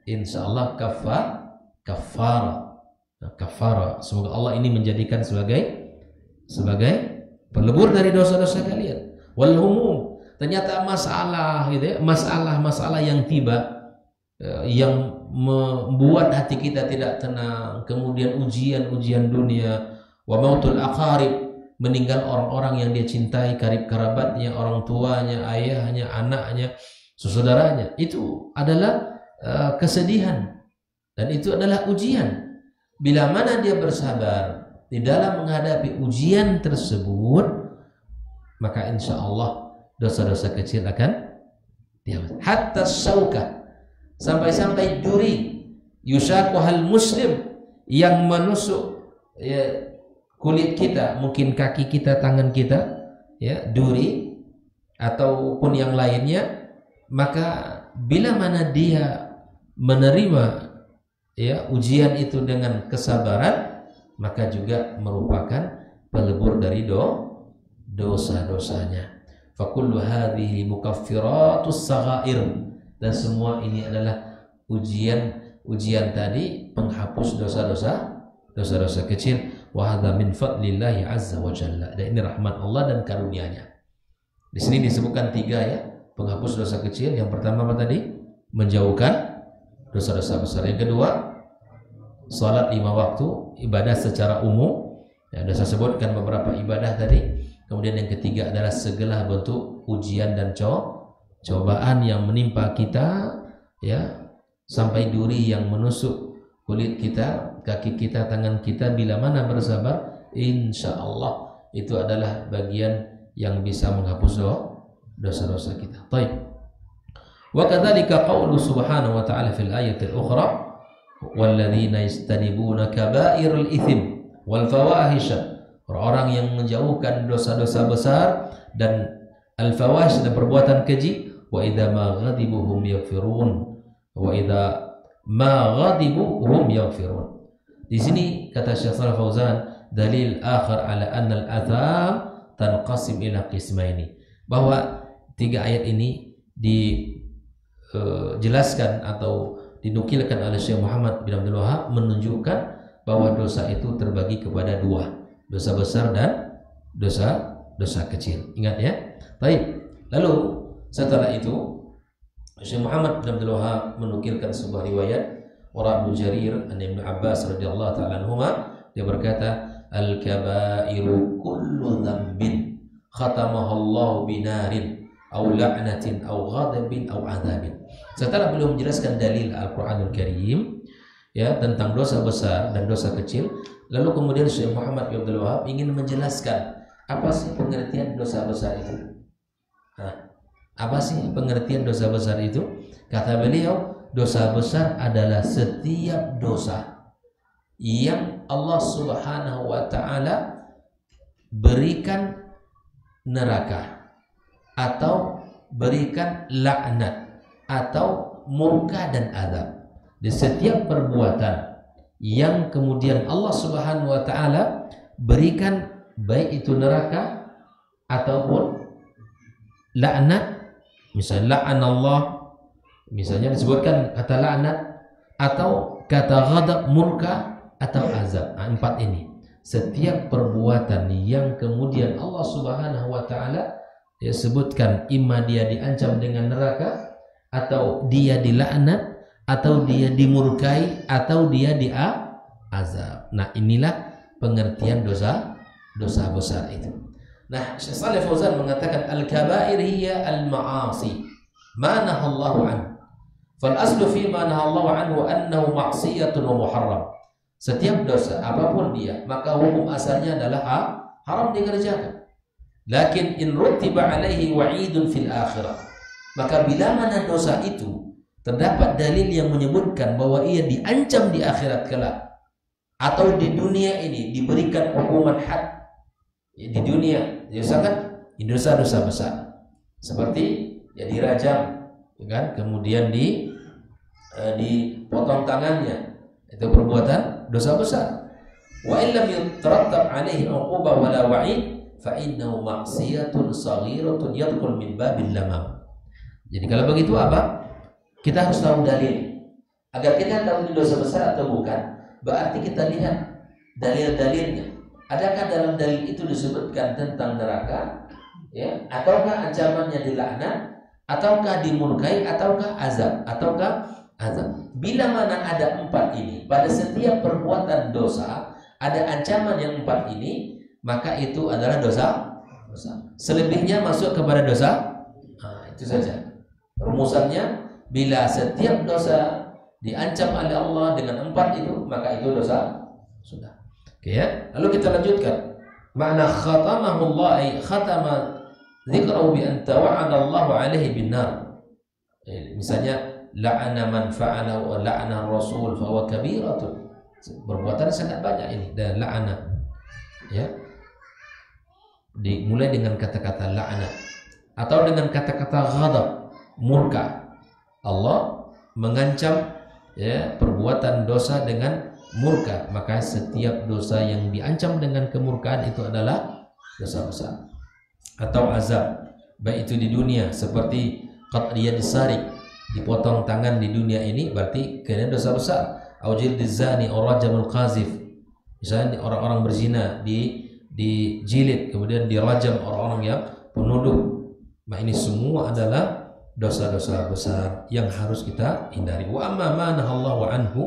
insyaallah kafara. Semoga Allah ini menjadikan sebagai pelebur dari dosa-dosa kalian. Wal humum, ternyata masalah gitu ya, masalah yang tiba, yang membuat hati kita tidak tenang, kemudian ujian dunia, wa mautul aqarib, meninggal orang-orang yang dia cintai, karib kerabatnya, orang tuanya, ayahnya, anaknya, saudaranya, itu adalah kesedihan dan itu adalah ujian. Bila mana dia bersabar di dalam menghadapi ujian tersebut, maka insya Allah dosa-dosa kecil akan dihapus. Hatta syauka, sampai-sampai duri, yusakuhal muslim, yang menusuk ya, kulit kita, mungkin kaki kita, tangan kita, ya, duri ataupun yang lainnya, maka bila mana dia menerima, ya, ujian itu dengan kesabaran, maka juga merupakan pelebur dari dosa-dosanya. Fakullu hadhihi mukaffiratus saghair, dan semua ini adalah ujian tadi penghapus dosa-dosa kecil. Wa hadza min fadlillahi azza wa jalla, dan ini rahmat Allah dan karunia-Nya. Di sini disebutkan 3, ya, penghapus dosa kecil. Yang pertama apa tadi? Menjauhkan dosa-dosa besar. Yang kedua, salat 5 waktu, ibadah secara umum. Ya, sudah saya sebutkan beberapa ibadah tadi. Kemudian yang ketiga adalah segala bentuk ujian dan cobaan yang menimpa kita, ya, sampai duri yang menusuk kulit kita, kaki kita, tangan kita. Bila mana bersabar, insya Allah itu adalah bagian yang bisa menghapus dosa-dosa kita. Baik. Wa kadzalika qaulu subhanahu wa ta'ala fil ayatil ukhra, walladzina yastanibuna kaba'irul itsm wal fawahisha, orang yang menjauhkan dosa-dosa besar dan al-fawahish dan perbuatan keji. Wa idza ma ghadibu hum yaghfirun, wa idza ma ghadibu hum yaghfirun. Di sini kata Syekh Shalih Fauzan, dalil akhar ala anna al-atham tanqasim ila qismaini, bahwa 3 ayat ini dijelaskan atau dinukilkan oleh Syekh Muhammad bin Abdul Wahab, menunjukkan bahwa dosa itu terbagi kepada 2, dosa besar dan dosa kecil. Ingat, ya. Baik. Lalu setelah itu Syekh Muhammad bin Abdul Wahab menukilkan sebuah riwayat Abu Jarir an Ibnu Abbas radhiyallahu ta'ala anhuma, dia berkata, al-kabairu kullu dhanbin khatamahu Allah binarin aw la'natin aw ghadabin aw adzabin. Setelah beliau menjelaskan dalil Al-Qur'anul Karim, ya, tentang dosa besar dan dosa kecil, lalu kemudian Syekh Muhammad bin Abdul Wahab ingin menjelaskan apa sih pengertian dosa besar itu. Apa sih pengertian dosa besar itu? Kata beliau, dosa besar adalah setiap dosa yang Allah Subhanahu wa ta'ala berikan neraka, atau berikan laknat, atau murka dan azab. Di setiap perbuatan yang kemudian Allah Subhanahu wa ta'ala berikan, baik itu neraka ataupun laknat, misalnya la'anallah, misalnya disebutkan kata laknat, atau kata ghadab, murka, atau azab. 4 ini, setiap perbuatan yang kemudian Allah Subhanahu wa ta'ala dia sebutkan, imma dia diancam dengan neraka, atau dia dilaknat, atau dia dimurkai, atau dia diazab. Nah, inilah pengertian dosa besar itu. Nah, Syekh Shalih Fauzan mengatakan al-kabair hiya al-ma'asi ma nahallahu anhu. Fal aslu fi ma nahallahu anhu annahu ma'siyatun wa muharram. Setiap dosa apapun dia, maka hukum asalnya adalah haram dikerjakan. Lakin in rutiba alaihi wa'idun fil akhirah, maka bila mana dosa itu terdapat dalil yang menyebutkan bahwa ia diancam di akhirat kelak, atau di dunia ini diberikan hukuman had, di dunia, misalkan dosa-dosa besar seperti ya dirajam, kan? Kemudian dipotong tangannya, itu perbuatan dosa besar. Wa illam yatarattab alaihi 'uqubah wala wa'id fa innahu ma'siyatun saghiratun yadkhul min babil lamam. Jadi kalau begitu apa? Kita harus tahu dalil. Agar kita tahu ini dosa besar atau bukan, berarti kita lihat dalil-dalilnya. Adakah dalam dalil itu disebutkan tentang neraka, ya? Ataukah ancamannya dilaknat, ataukah dimurkai, ataukah azab, Bila mana ada 4 ini, pada setiap perbuatan dosa ada ancaman yang 4 ini, maka itu adalah dosa. Selebihnya masuk kepada dosa. Nah, itu saja rumusannya. Bila setiap dosa diancam oleh Allah dengan 4 itu, maka itu dosa. Sudah. Oke, ya. Lalu kita lanjutkan. Makna khatamahu Allah ay khatama dzikrahu bi an tawa'ada Allah 'alaihi bin nar. Misalnya la'ana man fa'ala wa la'ana rasul fa huwa kabiratun. Perbuatan sangat banyak ini, dan la'ana, ya. Dimulai dengan kata-kata la'ana atau dengan kata-kata ghadab, murka. Allah mengancam, ya, perbuatan dosa dengan murka, maka setiap dosa yang diancam dengan kemurkaan itu adalah dosa besar. Atau azab, baik itu di dunia seperti qat'iyad sarik, dipotong tangan di dunia ini, berarti kena dosa besar. Aujil dizani orajamul qazif, misalnya orang-orang berzina dijilid, kemudian dirajam orang-orang yang penuduh. Nah, ini semua adalah dosa-dosa besar yang harus kita hindari. Wa amma ma nahallahu anhu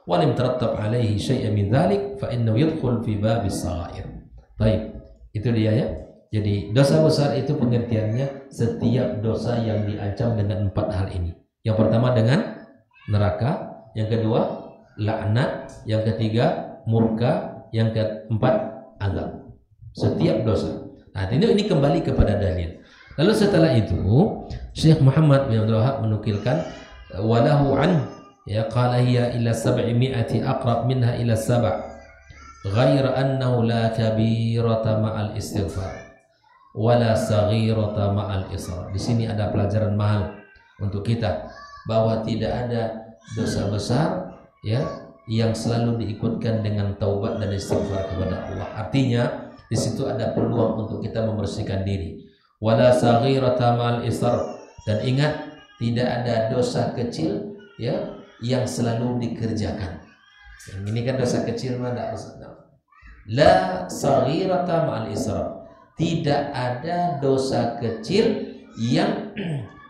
wa lam tarattab alaihi syai'an min dzalik fa innahu yadkhul fi babis saghair. Baik, itu dia, ya. Jadi dosa besar itu pengertiannya setiap dosa yang diancam dengan 4 hal ini. Yang pertama dengan neraka, yang kedua laknat, yang ketiga murka, yang keempat azab. Setiap dosa. Nah, ini kembali kepada dalil. Lalu setelah itu Syekh Muhammad bin Abdul Wahhab menukilkan walahu an, ya, qala hiya ila 700 aqrab minha ila 7 ghair annahu la kabirata ma'al istighfar wala saghirata ma'al israr. Di sini ada pelajaran mahal untuk kita, bahwa tidak ada dosa besar, ya, yang selalu diikutkan dengan taubat dan istighfar kepada Allah. Artinya di situ ada peluang untuk kita membersihkan diri. Wala saghirata ma'al israr, dan ingat tidak ada dosa kecil, ya, yang selalu dikerjakan. Yang ini kan dosa kecil mana? La saghirata ma'al israr, tidak ada dosa kecil yang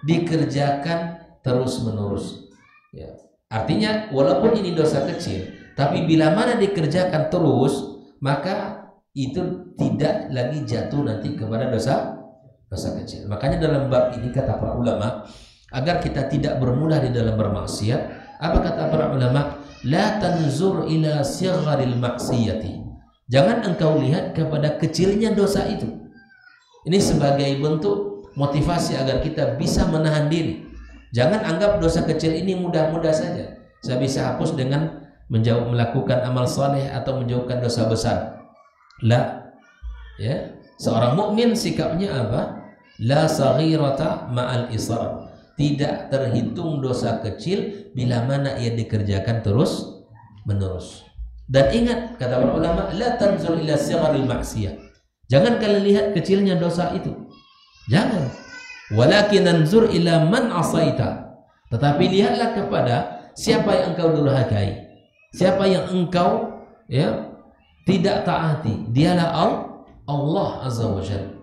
dikerjakan terus-menerus, ya. Artinya walaupun ini dosa kecil, tapi bila mana dikerjakan terus, maka itu tidak lagi jatuh nanti kepada dosa kecil. Makanya dalam bab ini kata para ulama, agar kita tidak bermudah di dalam bermaksiat, apa kata para ulama? La tanzur ila sigharil maksiyati. Jangan engkau lihat kepada kecilnya dosa itu. Ini sebagai bentuk motivasi agar kita bisa menahan diri. Jangan anggap dosa kecil ini mudah-mudah saja. Saya bisa hapus dengan melakukan amal saleh atau menjauhkan dosa besar. La, ya. Seorang mukmin sikapnya apa? La saghirata ma'al israr. Tidak terhitung dosa kecil bila mana ia dikerjakan terus menerus. Dan ingat kata para ulama, la tanzur ila sigharil maksiyah. Jangan kalian lihat kecilnya dosa itu. Jangan. Walakin anzur ila man asaita. Tetapi lihatlah kepada siapa yang engkau durhakai. Siapa yang engkau, ya, tidak taati. Dialah Allah Azza wa Jalla.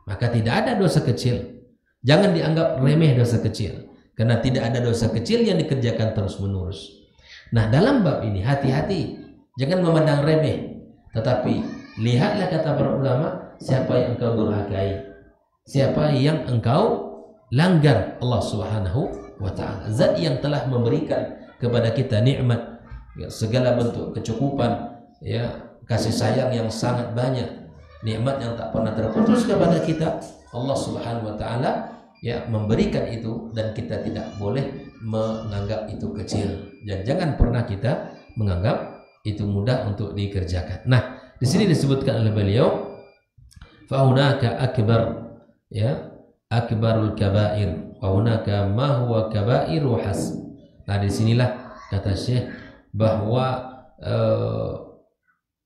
Maka tidak ada dosa kecil. Jangan dianggap remeh dosa kecil, karena tidak ada dosa kecil yang dikerjakan terus menerus. Nah, dalam bab ini hati-hati, jangan memandang remeh, tetapi lihatlah kata para ulama, siapa yang engkau durhakai, siapa yang engkau langgar Allah Subhanahu wa ta'ala, zat yang telah memberikan kepada kita nikmat, ya, segala bentuk kecukupan, ya, kasih sayang yang sangat banyak, nikmat yang tak pernah terputus kepada kita. Allah Subhanahu wa ta'ala, ya, memberikan itu, dan kita tidak boleh menganggap itu kecil, dan jangan pernah kita menganggap itu mudah untuk dikerjakan. Nah, di sini disebutkan oleh beliau, fa hunaka akbar, ya, akbarul kabair, wa hunaka ma huwa kabairu has. Nah, disinilah kata Syekh bahwa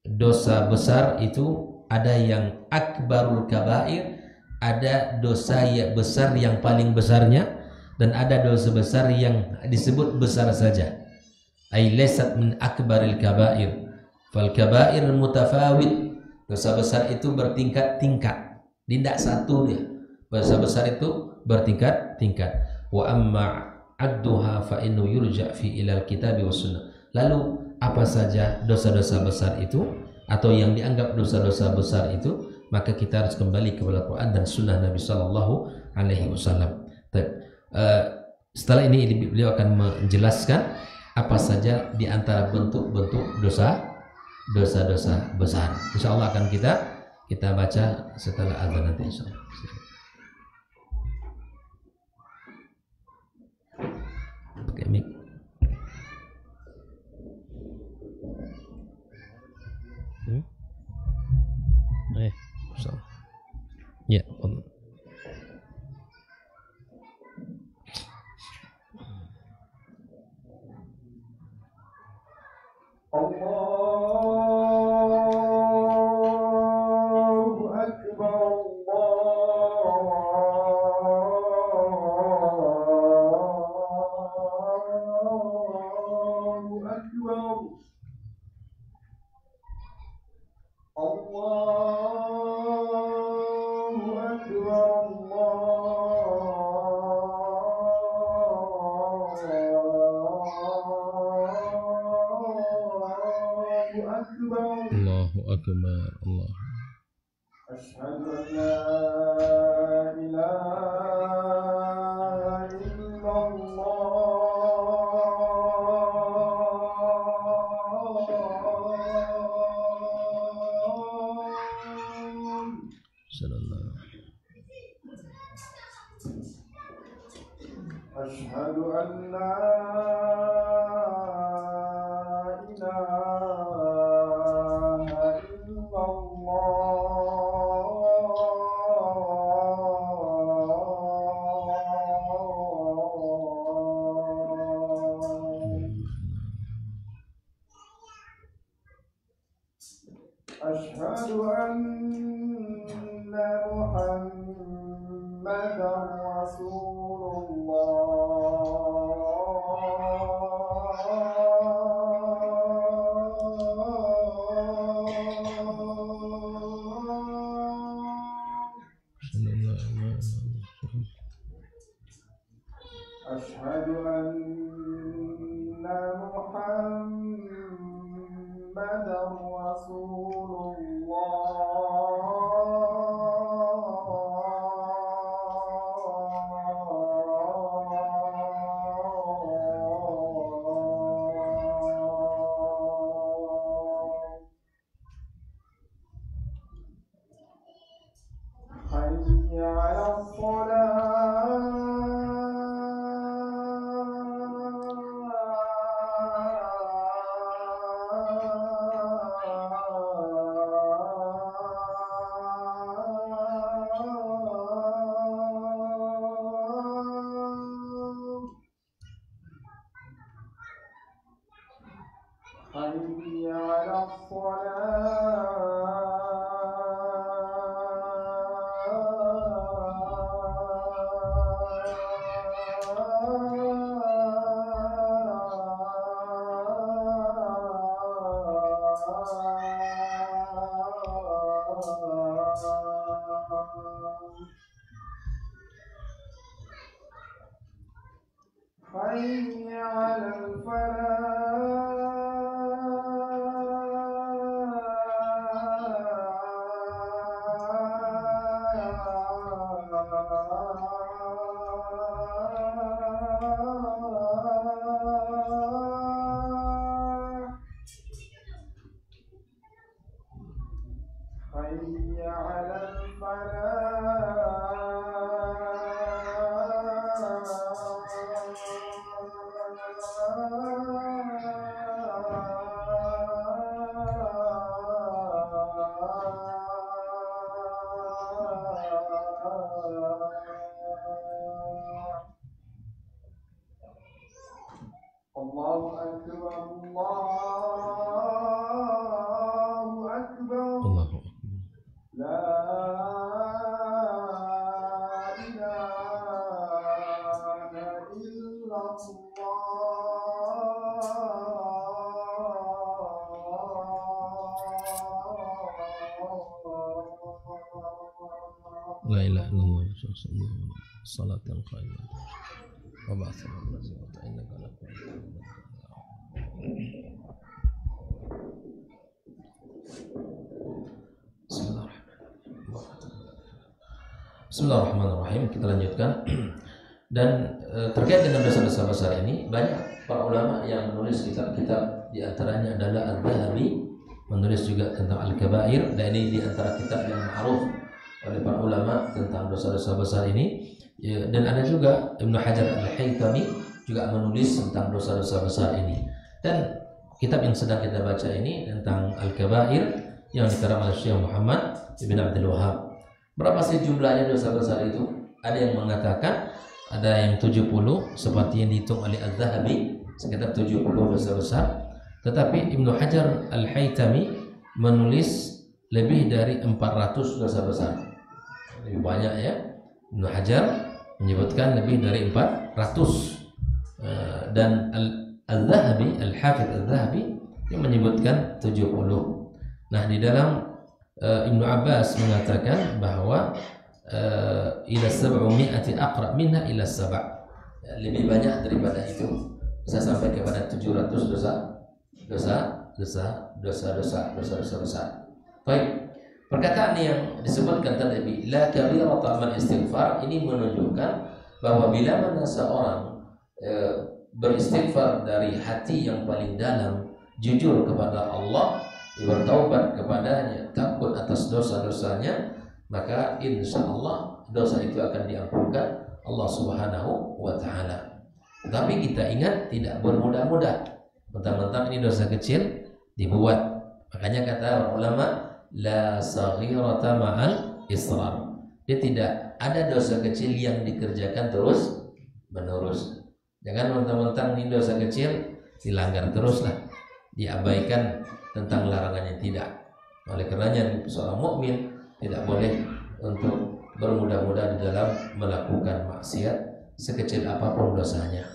dosa besar itu ada yang akbarul kabair, ada dosa yang besar yang paling besarnya, dan ada dosa besar yang disebut besar saja. Ay laysat min akbaril kabair. Fal kabair mutafawit. Dosa besar itu bertingkat-tingkat. Tidak satu dia. Dosa besar itu bertingkat-tingkat. Wa amma adduha fa innu yurja fi ilal kitabi was sunnah. Lalu apa saja dosa-dosa besar itu atau yang dianggap dosa-dosa besar itu, maka kita harus kembali kepada Quran dan sunnah Nabi Sallallahu Alaihi Wasallam. Setelah ini beliau akan menjelaskan apa saja di antara bentuk-bentuk dosa-dosa besar. Insya Allah akan kita baca setelah azan nanti. Insya Allah. Pakai mic. Ya, Allahu Akbar, Allahu Akbar, Allahu Akbar, Allahu Akbar, Allah. Asyhadu an la ilaha illallah. Sallallahu. Asyhadu an la ilaha أشهد أن محمدا رسول أشهد أن محمدا رسول حي على حي على حي على الفلاح حي على الفلاح Allahu Akbar. Allahu Akbar. La ilaha illallah. La ilaha illallah salatan qaimah wa ba'atha wa innaka ala Bismillahirrahmanirrahim. Kita lanjutkan. Dan terkait dengan dosa-dosa besar ini, banyak para ulama yang menulis kitab-kitab, di antaranya adalah Al-Dhahabi menulis juga tentang Al-Kabair, dan ini di antara kitab yang ma'ruf oleh para ulama tentang dosa-dosa besar ini. Dan ada juga Ibnu Hajar Al-Haytami juga menulis tentang dosa-dosa besar ini. Dan kitab yang sedang kita baca ini tentang Al-Kabair yang dikarang oleh Syekh Muhammad Ibn Abdul Wahab. Berapa sih jumlahnya dosa besar itu? Ada yang mengatakan ada yang 70 seperti yang dihitung oleh Al-Dhahabi, sekitar 70 dosa besar. Tetapi Ibnu Hajar Al-Haytami menulis lebih dari 400 dosa besar. Lebih banyak ya. Ibnu Hajar menyebutkan lebih dari 400. Dan Al-Dhahabi, Al-Hafidh Al-Dhahabi yang menyebutkan 70. Nah, di dalam Ibnu Abbas mengatakan bahwa ila 700 aqra minha ila 7, lebih banyak daripada itu, bisa sampai kepada 700 dosa besar. Baik, perkataan yang disebutkan tadi la kabirata man istighfar ini menunjukkan bahwa bila mana seorang beristighfar dari hati yang paling dalam, jujur kepada Allah, bertaubat kepadanya, takut atas dosa-dosanya, maka insya Allah dosa itu akan diampunkan Allah Subhanahu wa Ta'ala. Tapi kita ingat, tidak bermudah-mudah, mentang-mentang ini dosa kecil dibuat. Makanya kata ulama, la saghirata ma'al israr. Dia tidak ada dosa kecil yang dikerjakan terus menerus. Jangan mentang-mentang ini dosa kecil dilanggar teruslah, diabaikan tentang larangannya, tidak. Oleh karenanya seorang mukmin tidak boleh untuk bermudah-mudah di dalam melakukan maksiat sekecil apapun dosanya.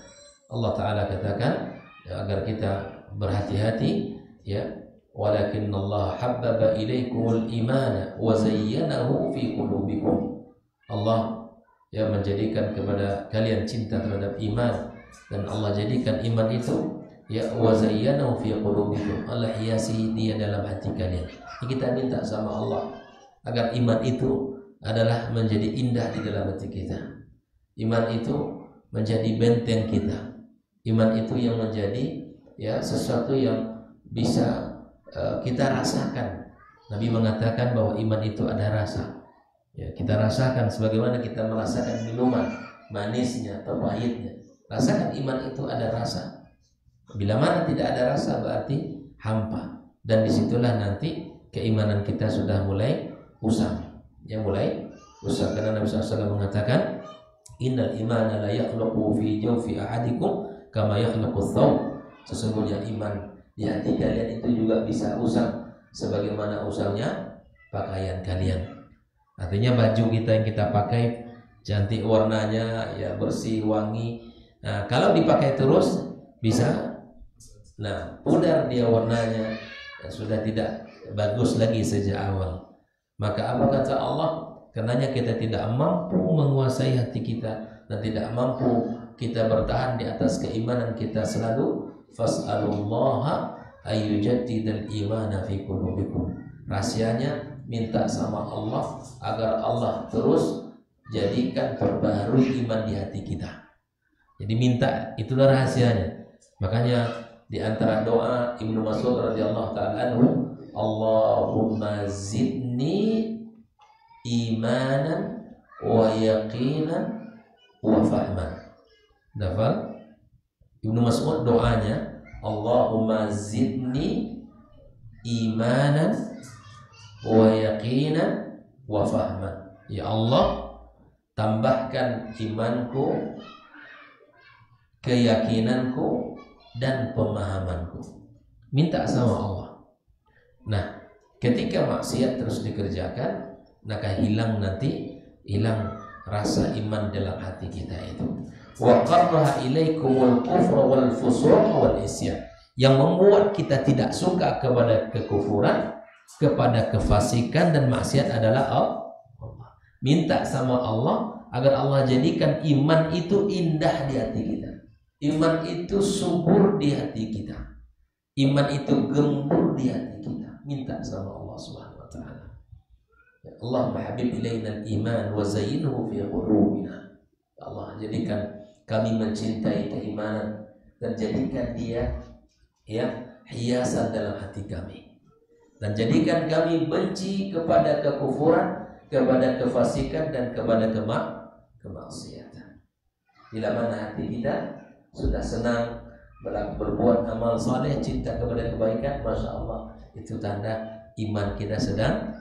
Allah Ta'ala katakan agar kita berhati-hati, ya, walakinnallaha habbaba ilaikumul imana wa zayyanahu fi qulubikum. Allah ya menjadikan kepada kalian cinta terhadap iman, dan Allah jadikan iman itu ya wa zayyanahu fi qulubikum, Allah hiasi dia dalam hati kalian. Kita minta sama Allah agar iman itu adalah menjadi indah di dalam hati kita. Iman itu menjadi benteng kita. Iman itu yang menjadi ya sesuatu yang bisa kita rasakan. Nabi mengatakan bahwa iman itu ada rasa. Ya, kita rasakan sebagaimana kita merasakan minuman, manisnya atau pahitnya. Rasakan iman itu ada rasa. Bila mana tidak ada rasa berarti hampa. Dan disitulah nanti keimanan kita sudah mulai usang. Ya, mulai usang. Karena Nabi SAW mengatakan, innal imana la yakhluqu fi jawfi ahadikum kama yakhluqu thawb. Sesungguhnya iman di hati kalian itu juga bisa usang sebagaimana usangnya pakaian kalian. Artinya baju kita yang kita pakai cantik warnanya, ya bersih, wangi. Nah, kalau dipakai terus bisa pudar dia warnanya, sudah tidak bagus lagi sejak awal. Maka apa kata Allah? Karenanya kita tidak mampu menguasai hati kita dan tidak mampu kita bertahan di atas keimanan kita selalu. Fas'alullaha ayyujaddidal imana fi qulubikum. Rahasianya minta sama Allah agar Allah terus jadikan perbaharui iman di hati kita. Jadi minta, itulah rahasianya. Makanya di antara doa Ibnu Mas'ud radhiyallahu ta'ala anhu, Allahumma zidni imanan wa yaqinan wa fahman. Dafal Ibnu Mas'ud doanya, Allahumma zidni imanan wa yaqinan wa fahman. Ya Allah, tambahkan imanku, keyakinanku dan pemahamanku. minta sama Allah. Nah, ketika maksiat terus dikerjakan, maka hilang rasa iman dalam hati kita itu. Wa qarraha ilaikumul kufra wal fusuq wal isyan. Yang membuat kita tidak suka kepada kekufuran, kepada kefasikan dan maksiat adalah Allah. Minta sama Allah agar Allah jadikan iman itu indah di hati kita. Iman itu subur di hati kita. Iman itu gembur di hati kita. Minta sama Allah Subhanahu wa taala. Allahumma habib ilaina al-iman wa zayyinhu fi qulubina. Allah, jadikan kami mencintai keimanan dan jadikan dia hiasan dalam hati kami. Dan jadikan kami benci kepada kekufuran, kepada kefasikan dan kepada kemaksiatan. Bila mana hati kita sudah senang berbuat amal saleh, cinta kepada kebaikan, masya Allah, itu tanda iman kita sedang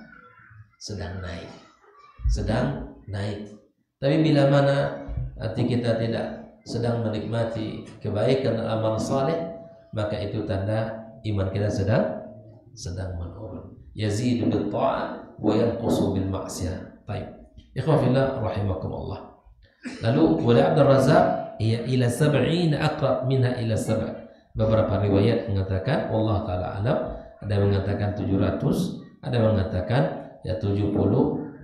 naik. Tapi bila mana hati kita tidak sedang menikmati kebaikan dan amal saleh, maka itu tanda iman kita sedang menurun. Yazidu bil ta'ah wa yanqusu bil ma'siyah. Baik. Ikhwan fillah rahimakumullah. Lalu wali Abdul Razzaq ia ila 70 aqrab minha ila 7. Beberapa riwayat mengatakan wallahu taala alam, ada yang mengatakan 700, ada yang mengatakan 70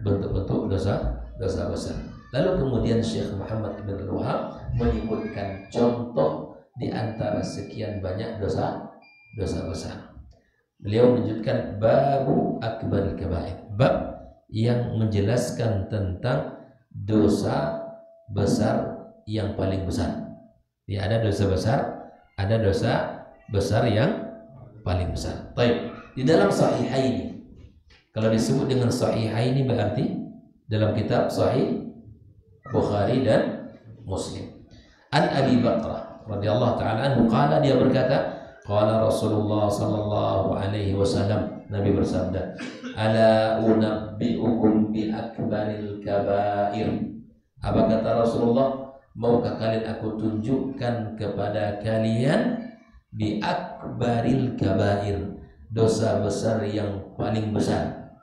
bentuk-bentuk dosa besar. Lalu kemudian Syekh Muhammad Ibn Al-Wahhab menyebutkan contoh di antara sekian banyak dosa besar. Beliau menunjukkan babu akbar kabair, bab yang menjelaskan tentang dosa besar yang paling besar. Ya, ada dosa besar, ada dosa besar yang paling besar. Baik, di dalam Sahihaini, kalau disebut dengan Sahihaini berarti dalam kitab Sahih Bukhari dan Muslim. An Abi Bakrah radhiyallahu taala anhu qala, dia berkata, qala Rasulullah sallallahu alaihi wasallam, Nabi bersabda, ala unabbiukum bi akbaril kabair. Apa kata Rasulullah? Maukah kalian aku tunjukkan kepada kalian bi akbaril kabair, dosa besar yang paling besar.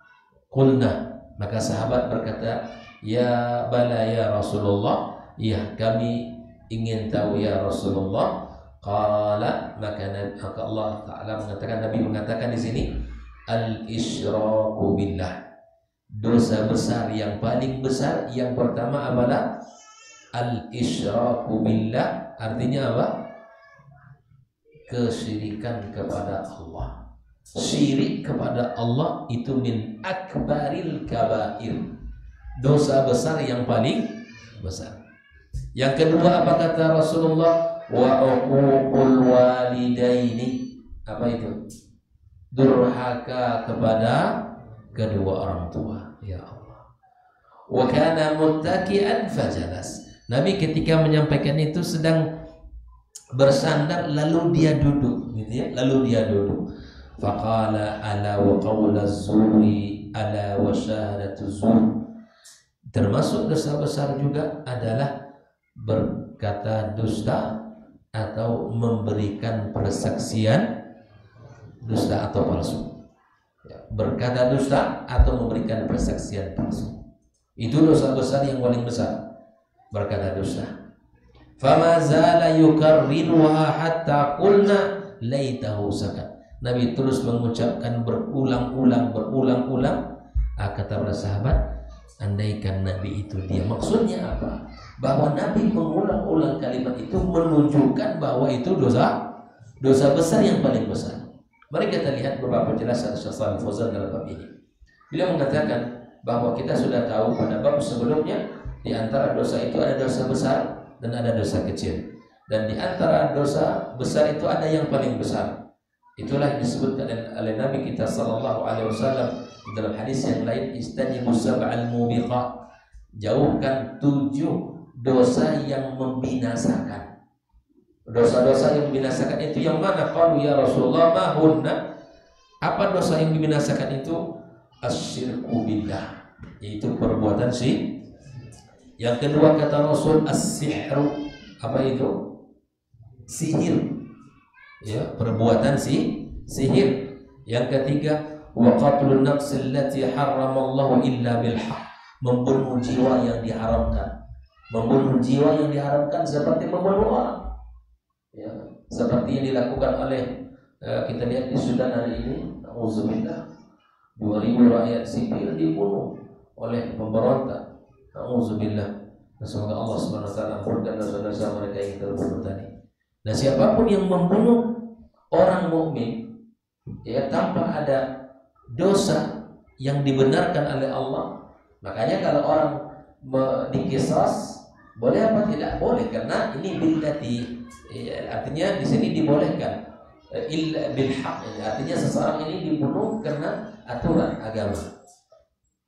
Qulna, maka sahabat berkata, ya bala ya Rasulullah, ya kami ingin tahu ya Rasulullah. Qala, maka Allah Ta'ala mengatakan, Nabi mengatakan di sini, al-isyraku billah, dosa besar yang paling besar yang pertama adalah al-isyraku billah, artinya apa? Kesyirikan kepada Allah. Syirik kepada Allah itu min akbaril kabair, dosa besar yang paling besar. Yang kedua apa kata Rasulullah? Wa uququl walidaini, apa itu? Durhaka kepada kedua orang tua. Ya Allah. Wa kana muttaki'an fajalas. Nabi ketika menyampaikan itu sedang bersandar, lalu dia duduk, gitu ya. Lalu dia duduk. Faqala ala wa qawlaz zuri ala wa syahadatu zur. Termasuk dosa besar juga adalah berkata dusta atau memberikan persaksian dusta atau palsu. Berkata dusta atau memberikan persaksian palsu, itu dosa besar yang paling besar. Berkata dusta. Fama zala yukarriruha hatta qulna laitahu sakat. Nabi terus mengucapkan berulang-ulang. Kata para sahabat, andaikan Nabi itu dia. Maksudnya apa? Bahwa Nabi mengulang-ulang kalimat itu menunjukkan bahwa itu dosa besar yang paling besar. Mari kita lihat beberapa penjelasan Syekh Shalih Fauzan dalam bab ini. Beliau mengatakan bahwa kita sudah tahu pada bab sebelumnya, di antara dosa itu ada dosa besar dan ada dosa kecil. Dan di antara dosa besar itu ada yang paling besar. Itulah yang disebutkan oleh Nabi kita sallallahu alaihi wasallam dalam hadis yang lain, istajibus sab'al mubiqat, jauhkan 7 dosa yang membinasakan. Dosa-dosa yang membinasakan itu yang mana? Qalu ya Rasulullah ma hunna? Apa dosa yang membinasakan itu? Asyirku billah, yaitu perbuatan syirik. Yang kedua kata Rasul as-sihru, apa itu? Sihir. Ya, perbuatan sihir. sihir. Yang ketiga, wa qatlun nafsil lati harramallahu illa bil haqq, membunuh jiwa yang diharamkan. Membunuh jiwa yang diharamkan seperti membunuh orang, ya, seperti yang dilakukan oleh kita lihat di Sudan hari ini. Auzubillah, 2000 rakyat sipil dibunuh oleh pemberontak. Auzubillah. Semoga Allah Subhanahu wa taala ampunkan dosa-dosa mereka yang terbunuh tadi. Nah, siapapun yang membunuh orang mukmin, ya, tanpa ada dosa yang dibenarkan oleh Allah, makanya kalau orang diqisas boleh apa tidak boleh, karena ini billati, artinya di sini dibolehkan, illa bil haq, artinya seseorang ini dibunuh karena aturan agama.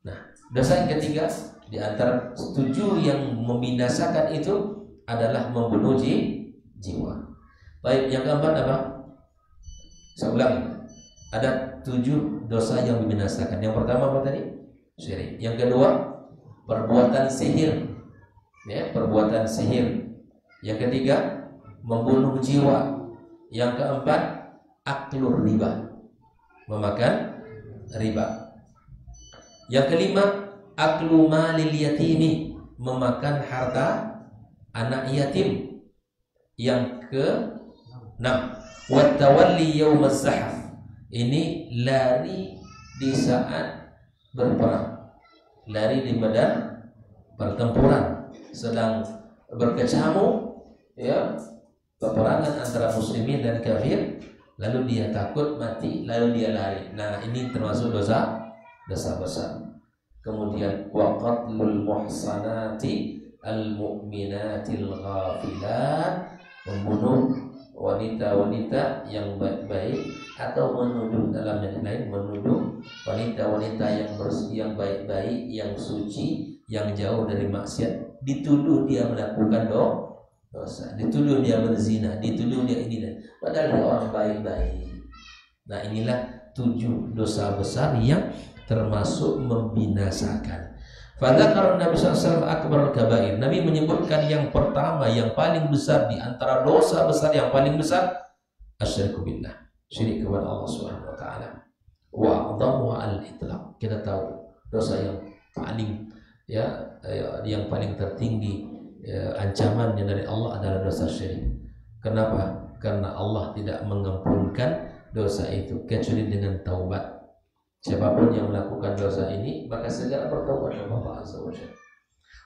Nah, dosa yang ketiga di antara 7 yang membinasakan itu adalah membunuh jiwa. Baik, yang keempat apa? Saya ulang, ada 7 dosa yang membinasakan. Yang pertama apa tadi? Syirik. Yang kedua, perbuatan sihir. Ya, perbuatan sihir. Yang ketiga, membunuh jiwa. Yang keempat, aklur riba, memakan riba. Yang kelima, aklu malil yatimi, memakan harta anak yatim. Yang ke-6, wa tawalli yaumaz zahf, ini lari di saat berperang, lari di medan pertempuran, sedang berkecamuk, ya, peperangan antara muslimin dan kafir, lalu dia takut mati, lalu dia lari. Nah, ini termasuk dosa besar. Kemudian wa qatlul muhsanati al-mu'minatil ghafilat, membunuh wanita-wanita yang baik-baik, atau menuduh, dalam yang lain menuduh wanita-wanita yang bersih, yang baik-baik, yang suci, yang jauh dari maksiat, dituduh dia melakukan dosa, dituduh dia berzina, dituduh dia ini dan padahal dia orang baik-baik. Nah, inilah 7 dosa besar yang termasuk membinasakan. Fadzakar Nabi SAW akbar kabair. Nabi menyebutkan yang pertama, yang paling besar di antara dosa besar yang paling besar, asyriku billah, syirik kepada Allah Subhanahu wa taala. Wa a'dhamuha al-itlaq. Kita tahu dosa yang paling, ya, yang paling tertinggi, ancamannya dari Allah adalah dosa syirik. Kenapa? Karena Allah tidak mengampunkan dosa itu kecuali dengan taubat. Siapapun yang melakukan dosa ini, maka segera bertaubat kepada Allah Azza wa Jalla.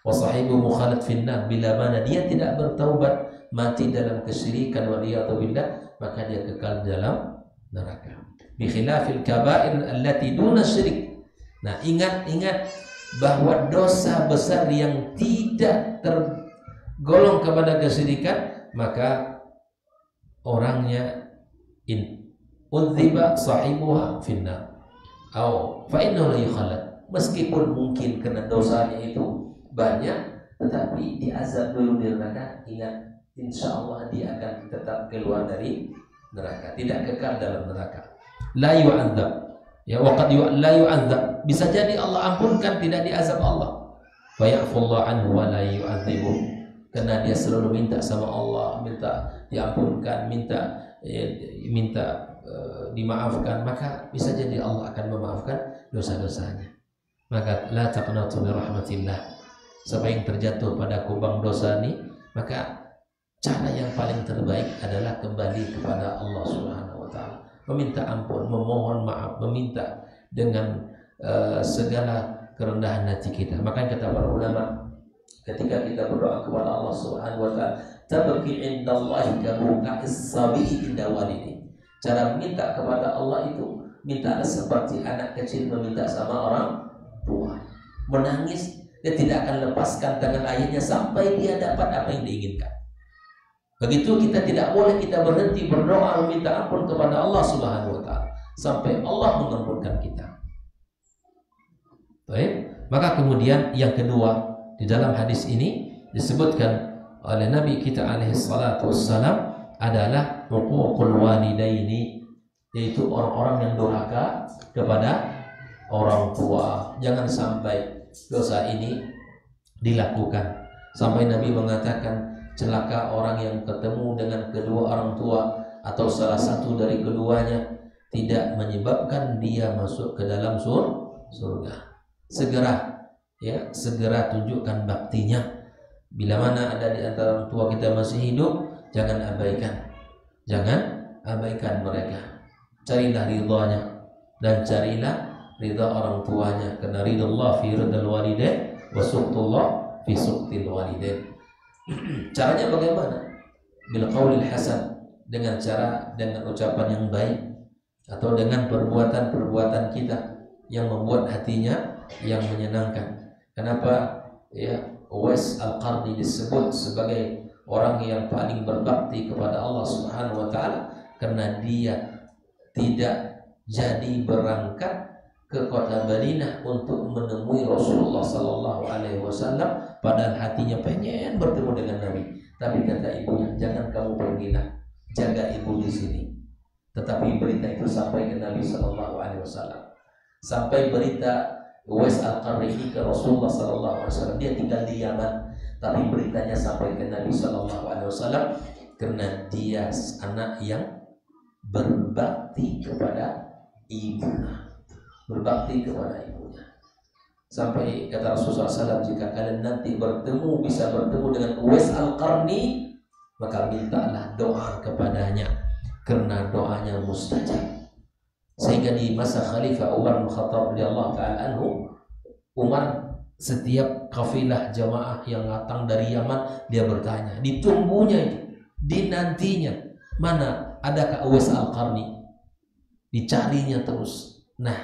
Wa sahibu mukhalad finnar, bila mana dia tidak bertaubat, mati dalam kesyirikan waliyadu billah, maka dia kekal dalam neraka. Bi khilafil kaba'ir allati duna syirik. Nah, ingat bahwa dosa besar yang tidak tergolong kepada kesyirikan, maka orangnya udziba sahibuha finnar au fa innahu la yukhalad, meskipun mungkin kena dosanya itu banyak, tetapi diazab dulu di neraka. Ingat, insyaallah dia akan tetap keluar dari neraka, tidak kekal dalam neraka. La yu'adzab, ya, waqad la yu'adzab, bisa jadi Allah ampunkan, tidak diazab Allah. Fa ya'fullahu anhu wa la yu'adzibu, karena dia selalu minta sama Allah, minta diampunkan, minta dimaafkan, maka bisa jadi Allah akan memaafkan dosa-dosanya. Maka la taqnatu min rahmatillah, siapa yang terjatuh pada kubang dosa ini, maka cara yang paling terbaik adalah kembali kepada Allah Subhanahu wa taala, meminta ampun, memohon maaf, meminta dengan segala kerendahan hati kita. Maka kata para ulama, ketika kita berdoa kepada Allah Subhanahu wa taala, tabqi indallahi kabuka'is sabi inda walidi. Cara minta kepada Allah itu minta seperti anak kecil meminta sama orang tua, menangis, dia tidak akan lepaskan tangan ayahnya sampai dia dapat apa yang diinginkan. Begitu kita tidak boleh kita berhenti berdoa meminta ampun kepada Allah Subhanahu wa taala sampai Allah mengampunkan kita. Baik, maka kemudian yang kedua, di dalam hadis ini disebutkan oleh Nabi kita alaihi salatu wassalam adalah huququl walidaini, yaitu orang-orang yang durhaka kepada orang tua. Jangan sampai dosa ini dilakukan. Sampai Nabi mengatakan, celaka orang yang ketemu dengan kedua orang tua atau salah satu dari keduanya, tidak menyebabkan dia masuk ke dalam surga. Segera tunjukkan baktinya. Bila mana ada di antara orang tua kita masih hidup, jangan abaikan mereka. Carilah ridhanya dan carilah ridha orang tuanya, karena ridha Allah fi ridhal walidain wa suqtullah fi suqtil walidain. Caranya bagaimana? Bil qaulil hasan, dengan ucapan yang baik, atau dengan perbuatan kita yang membuat hatinya yang menyenangkan. Kenapa Uwais Al-Qarni disebut sebagai orang yang paling berbakti kepada Allah Subhanahu wa taala? Karena dia tidak jadi berangkat ke kota Madinah untuk menemui Rasulullah sallallahu alaihi wasallam, padahal hatinya pengen bertemu dengan Nabi. Tapi kata ibunya, "Jangan kamu pergilah, jaga ibu di sini." Tetapi berita itu sampai ke Nabi sallallahu alaihi wasallam. Sampai berita Uwais Al-Qarni ke Rasulullah sallallahu alaihi wasallam. Dia tinggal di Yaman, tapi beritanya sampai ke Nabi sallallahu alaihi wasallam karena dia anak yang berbakti kepada ibunya. Sampai kata Rasulullah SAW, jika kalian nanti bisa bertemu dengan Uwais Al-Qarni, maka mintalah doa kepadanya, karena doanya mustajab. Sehingga di masa Khalifah Umar bin Khattab radhiyallahu ta'ala anhu, Umar setiap kafilah jamaah yang datang dari Yaman, dia bertanya, ditunggunya itu, dinantinya, mana adakah Uwais Al-Qarni? Dicarinya terus. Nah,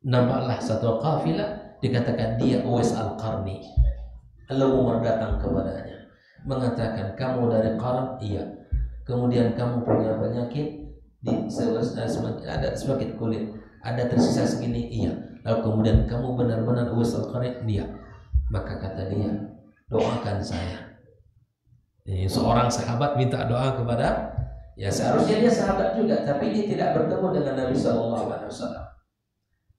nampaklah satu kafilah dikatakan dia Uwais Al-Qarni. Lalu Umar datang kepadanya, mengatakan, "Kamu dari Qarn?" "Iya." "Kemudian kamu punya penyakit ada sedikit kulit, ada tersisa segini?" "Iya." "Lalu kemudian kamu benar-benar Uwais Al-Qarni?" "Iya." Maka kata dia, "Doakan saya." Ini seorang sahabat minta doa kepada, seharusnya dia sahabat juga, tapi dia tidak bertemu dengan Nabi sallallahu alaihi wasallam.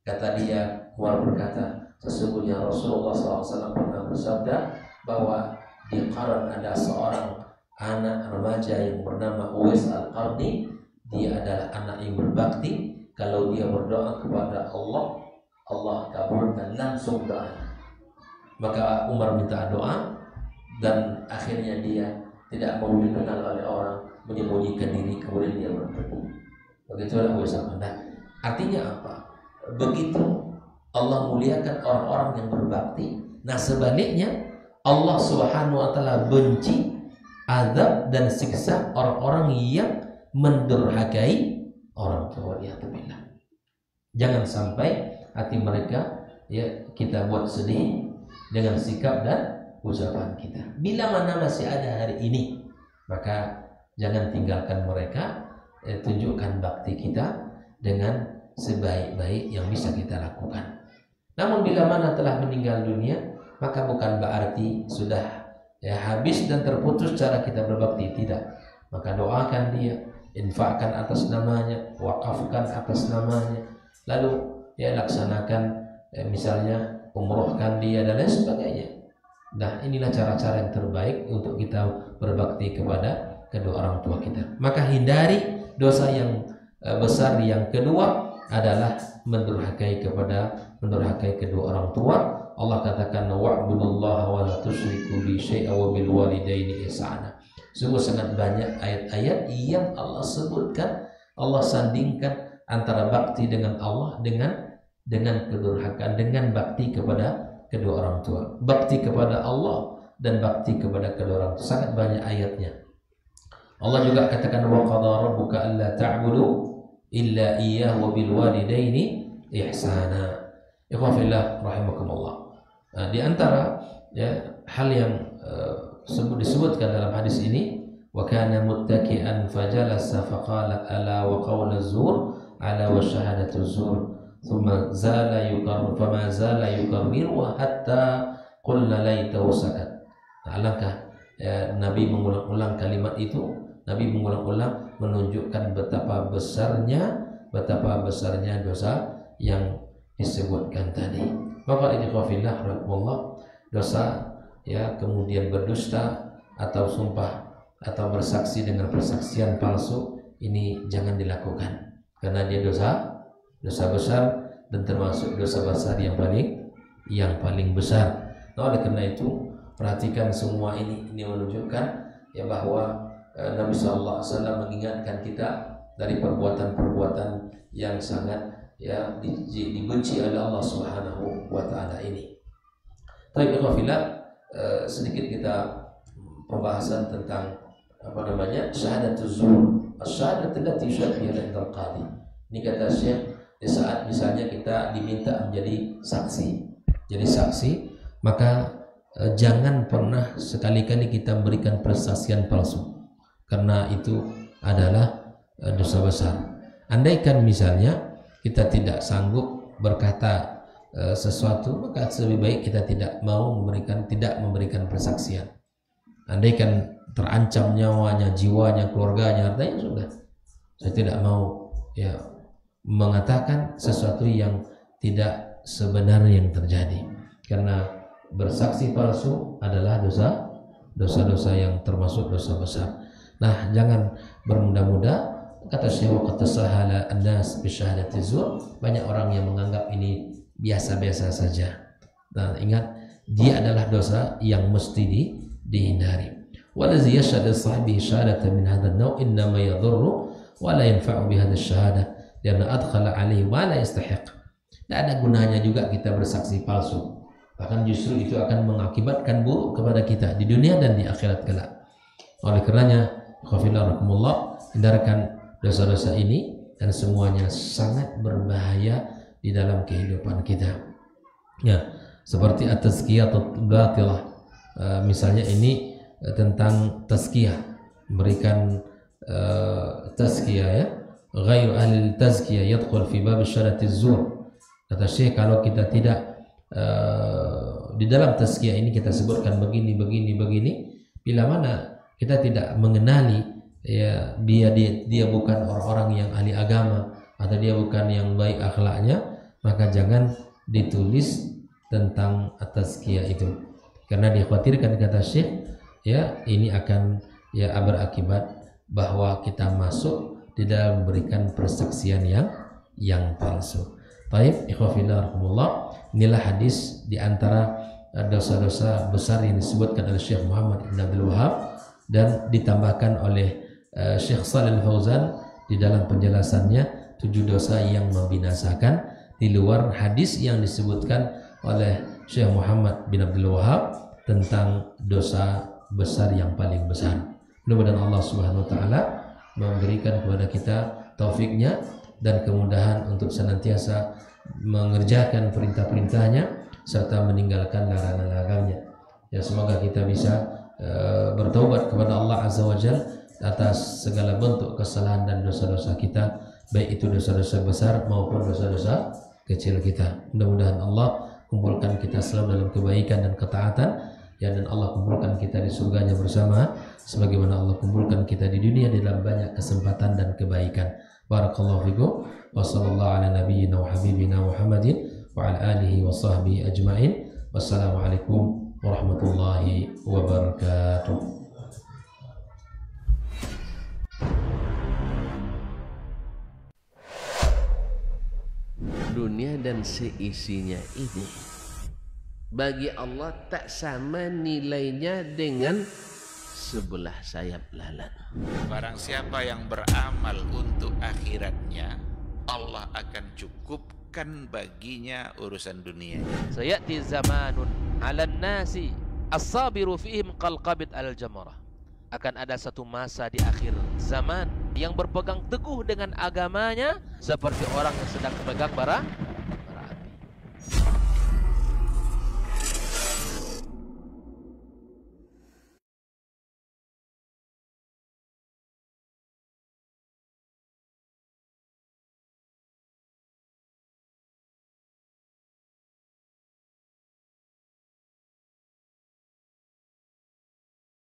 Kata dia, Umar berkata, sesungguhnya Rasulullah SAW pernah bersabda bahwa di Qarn ada seorang anak remaja yang bernama Uwais Al-Qarni. Dia adalah anak yang berbakti. Kalau dia berdoa kepada Allah, Allah kabulkan langsung doanya. Maka Umar minta doa, dan akhirnya dia tidak mau dikenal oleh orang, menyembunyikan diri, kemudian dia bertemu. Begitulah Uwais Al-Qarni. Artinya apa? Begitu Allah muliakan orang-orang yang berbakti. Nah, sebaliknya Allah Subhanahu wa taala benci, azab dan siksa orang-orang yang mendurhakai orang tua. Jangan sampai hati mereka kita buat sedih dengan sikap dan ucapan kita. Bila mana masih ada hari ini, maka jangan tinggalkan mereka. Tunjukkan bakti kita dengan sebaik-baik yang bisa kita lakukan. Namun bila mana telah meninggal dunia, maka bukan berarti sudah habis dan terputus cara kita berbakti, tidak. Maka doakan dia, infakkan atas namanya, wakafkan atas namanya, lalu laksanakan misalnya umrohkan dia dan lain sebagainya. Nah, inilah cara-cara yang terbaik untuk kita berbakti kepada kedua orang tua kita. Maka hindari dosa yang besar yang kedua adalah mendurhakai kedua orang tua. Allah katakan, wa'budullaha wa la tusyriku bi syai'a wa bil walidaini ihsana. Sungguh sangat banyak ayat-ayat yang Allah sebutkan, Allah sandingkan antara bakti dengan Allah dengan kedurhakaan, dengan bakti kepada kedua orang tua. Bakti kepada Allah dan bakti kepada kedua orang tua sangat banyak ayatnya. Allah juga katakan, wa qadara rabbuka alla ta'budu illa iyyahu wa bil walidaini ihsana. Ikhwan fillah rahimakumullah. Di antara hal yang disebutkan dalam hadis ini, wa kana muttaki'an fajalasa faqala ala wa qawla az-zur ala wa shahadatu az-zur thumma fama zala yukarriru hatta qulna laitahu sakat. Alangkah Nabi mengulang-ulang kalimat itu. Nabi mengulang-ulang menunjukkan betapa besarnya dosa yang disebutkan tadi. Maka ikhwafillah rahimahullah, dosa kemudian berdusta atau sumpah atau bersaksi dengan persaksian palsu, ini jangan dilakukan. karena dia dosa besar dan termasuk dosa besar yang paling besar. Nah, oleh karena itu perhatikan semua ini menunjukkan ya bahwa Nabi sallallahu alaihi wasallam mengingatkan kita dari perbuatan-perbuatan yang sangat ya dibenci oleh Allah Subhanahu wa taala ini. Baik, ikhwafillah, sedikit kita pembahasan tentang syahadatuz zur, asy-syahadatu allati syahida 'inda al-qadi. Ini kata Syekh, di saat misalnya kita diminta menjadi saksi. Jadi saksi, maka jangan pernah sekali-kali kita memberikan persaksian palsu, karena itu adalah dosa besar. Andaikan misalnya kita tidak sanggup berkata sesuatu, maka lebih baik kita tidak memberikan persaksian. Andaikan terancam nyawanya, jiwanya, keluarganya, hartanya, sudah, saya tidak mau ya mengatakan sesuatu yang tidak sebenarnya yang terjadi, karena bersaksi palsu adalah dosa yang termasuk dosa besar. Nah, jangan bermudah-mudah. Kata Syekh, kata sahala an-nas bi syahadati zur, banyak orang yang menganggap ini biasa-biasa saja. Dan ingat, dia adalah dosa yang mesti dihindari. Waladzi yashhadu sahibi syahadatan min hadzal naw' innama yadhurru wa la yanfa'u bi hadzal syahadah lianna adkhala alaihi wa la yastahiq. Tidak ada gunanya juga kita bersaksi palsu, bahkan justru itu akan mengakibatkan buruk kepada kita di dunia dan di akhirat kelak. Oleh karenanya, khafilahumullah, hindarkan dosa-dosa ini, dan semuanya sangat berbahaya di dalam kehidupan kita. Ya, seperti at-tazkiyah batilah. Misalnya ini tentang tazkiyah, memberikan tazkiyah ya. Ghairu ahli tazkiyah yadkhul fi bab syahadatiz zur. Kata Syekh, kalau kita tidak di dalam tazkiyah ini kita sebutkan begini, bila mana kita tidak mengenali ya dia bukan orang-orang yang ahli agama atau dia bukan yang baik akhlaknya, maka jangan ditulis tentang at-tazkiyah itu, karena dikhawatirkan, kata Syekh, ya ini akan ya berakibat bahwa kita masuk di dalam memberikan persaksian yang palsu. Baik, ikhwafillah, inilah hadis di antara dosa-dosa besar yang disebutkan oleh Syekh Muhammad bin Abdul Wahab dan ditambahkan oleh Syekh Shalih Al-Fauzan di dalam penjelasannya 7 dosa yang membinasakan di luar hadis yang disebutkan oleh Syekh Muhammad bin Abdul Wahab tentang dosa besar yang paling besar. Mudah-mudahan Allah Subhanahu wa taala memberikan kepada kita taufiknya dan kemudahan untuk senantiasa mengerjakan perintah-perintahnya serta meninggalkan larangan-larangannya. Ya, semoga kita bisa bertaubat kepada Allah Azza wa Jalla atas segala bentuk kesalahan dan dosa-dosa kita, baik itu dosa-dosa besar maupun dosa-dosa kecil kita. Mudah-mudahan Allah kumpulkan kita selalu dalam kebaikan dan ketaatan, ya, dan Allah kumpulkan kita di surganya bersama, sebagaimana Allah kumpulkan kita di dunia di dalam banyak kesempatan dan kebaikan. Barakallahu fikum wa sallallahu ala nabiyyina wa habibina Muhammadin wa ala alihi wa sahbihi ajma'in. Wassalamualaikum warahmatullahi wabarakatuh. Dunia dan seisinya ini bagi Allah tak sama nilainya dengan sebelah sayap lalat. Barang siapa yang beramal untuk akhiratnya, Allah akan cukupkan baginya urusan dunia. Sayati zamanun 'alan nasi as-sabiru fihim qalqabit al-jamrah. Akan ada satu masa di akhir zaman yang berpegang teguh dengan agamanya seperti orang yang sedang memegang bara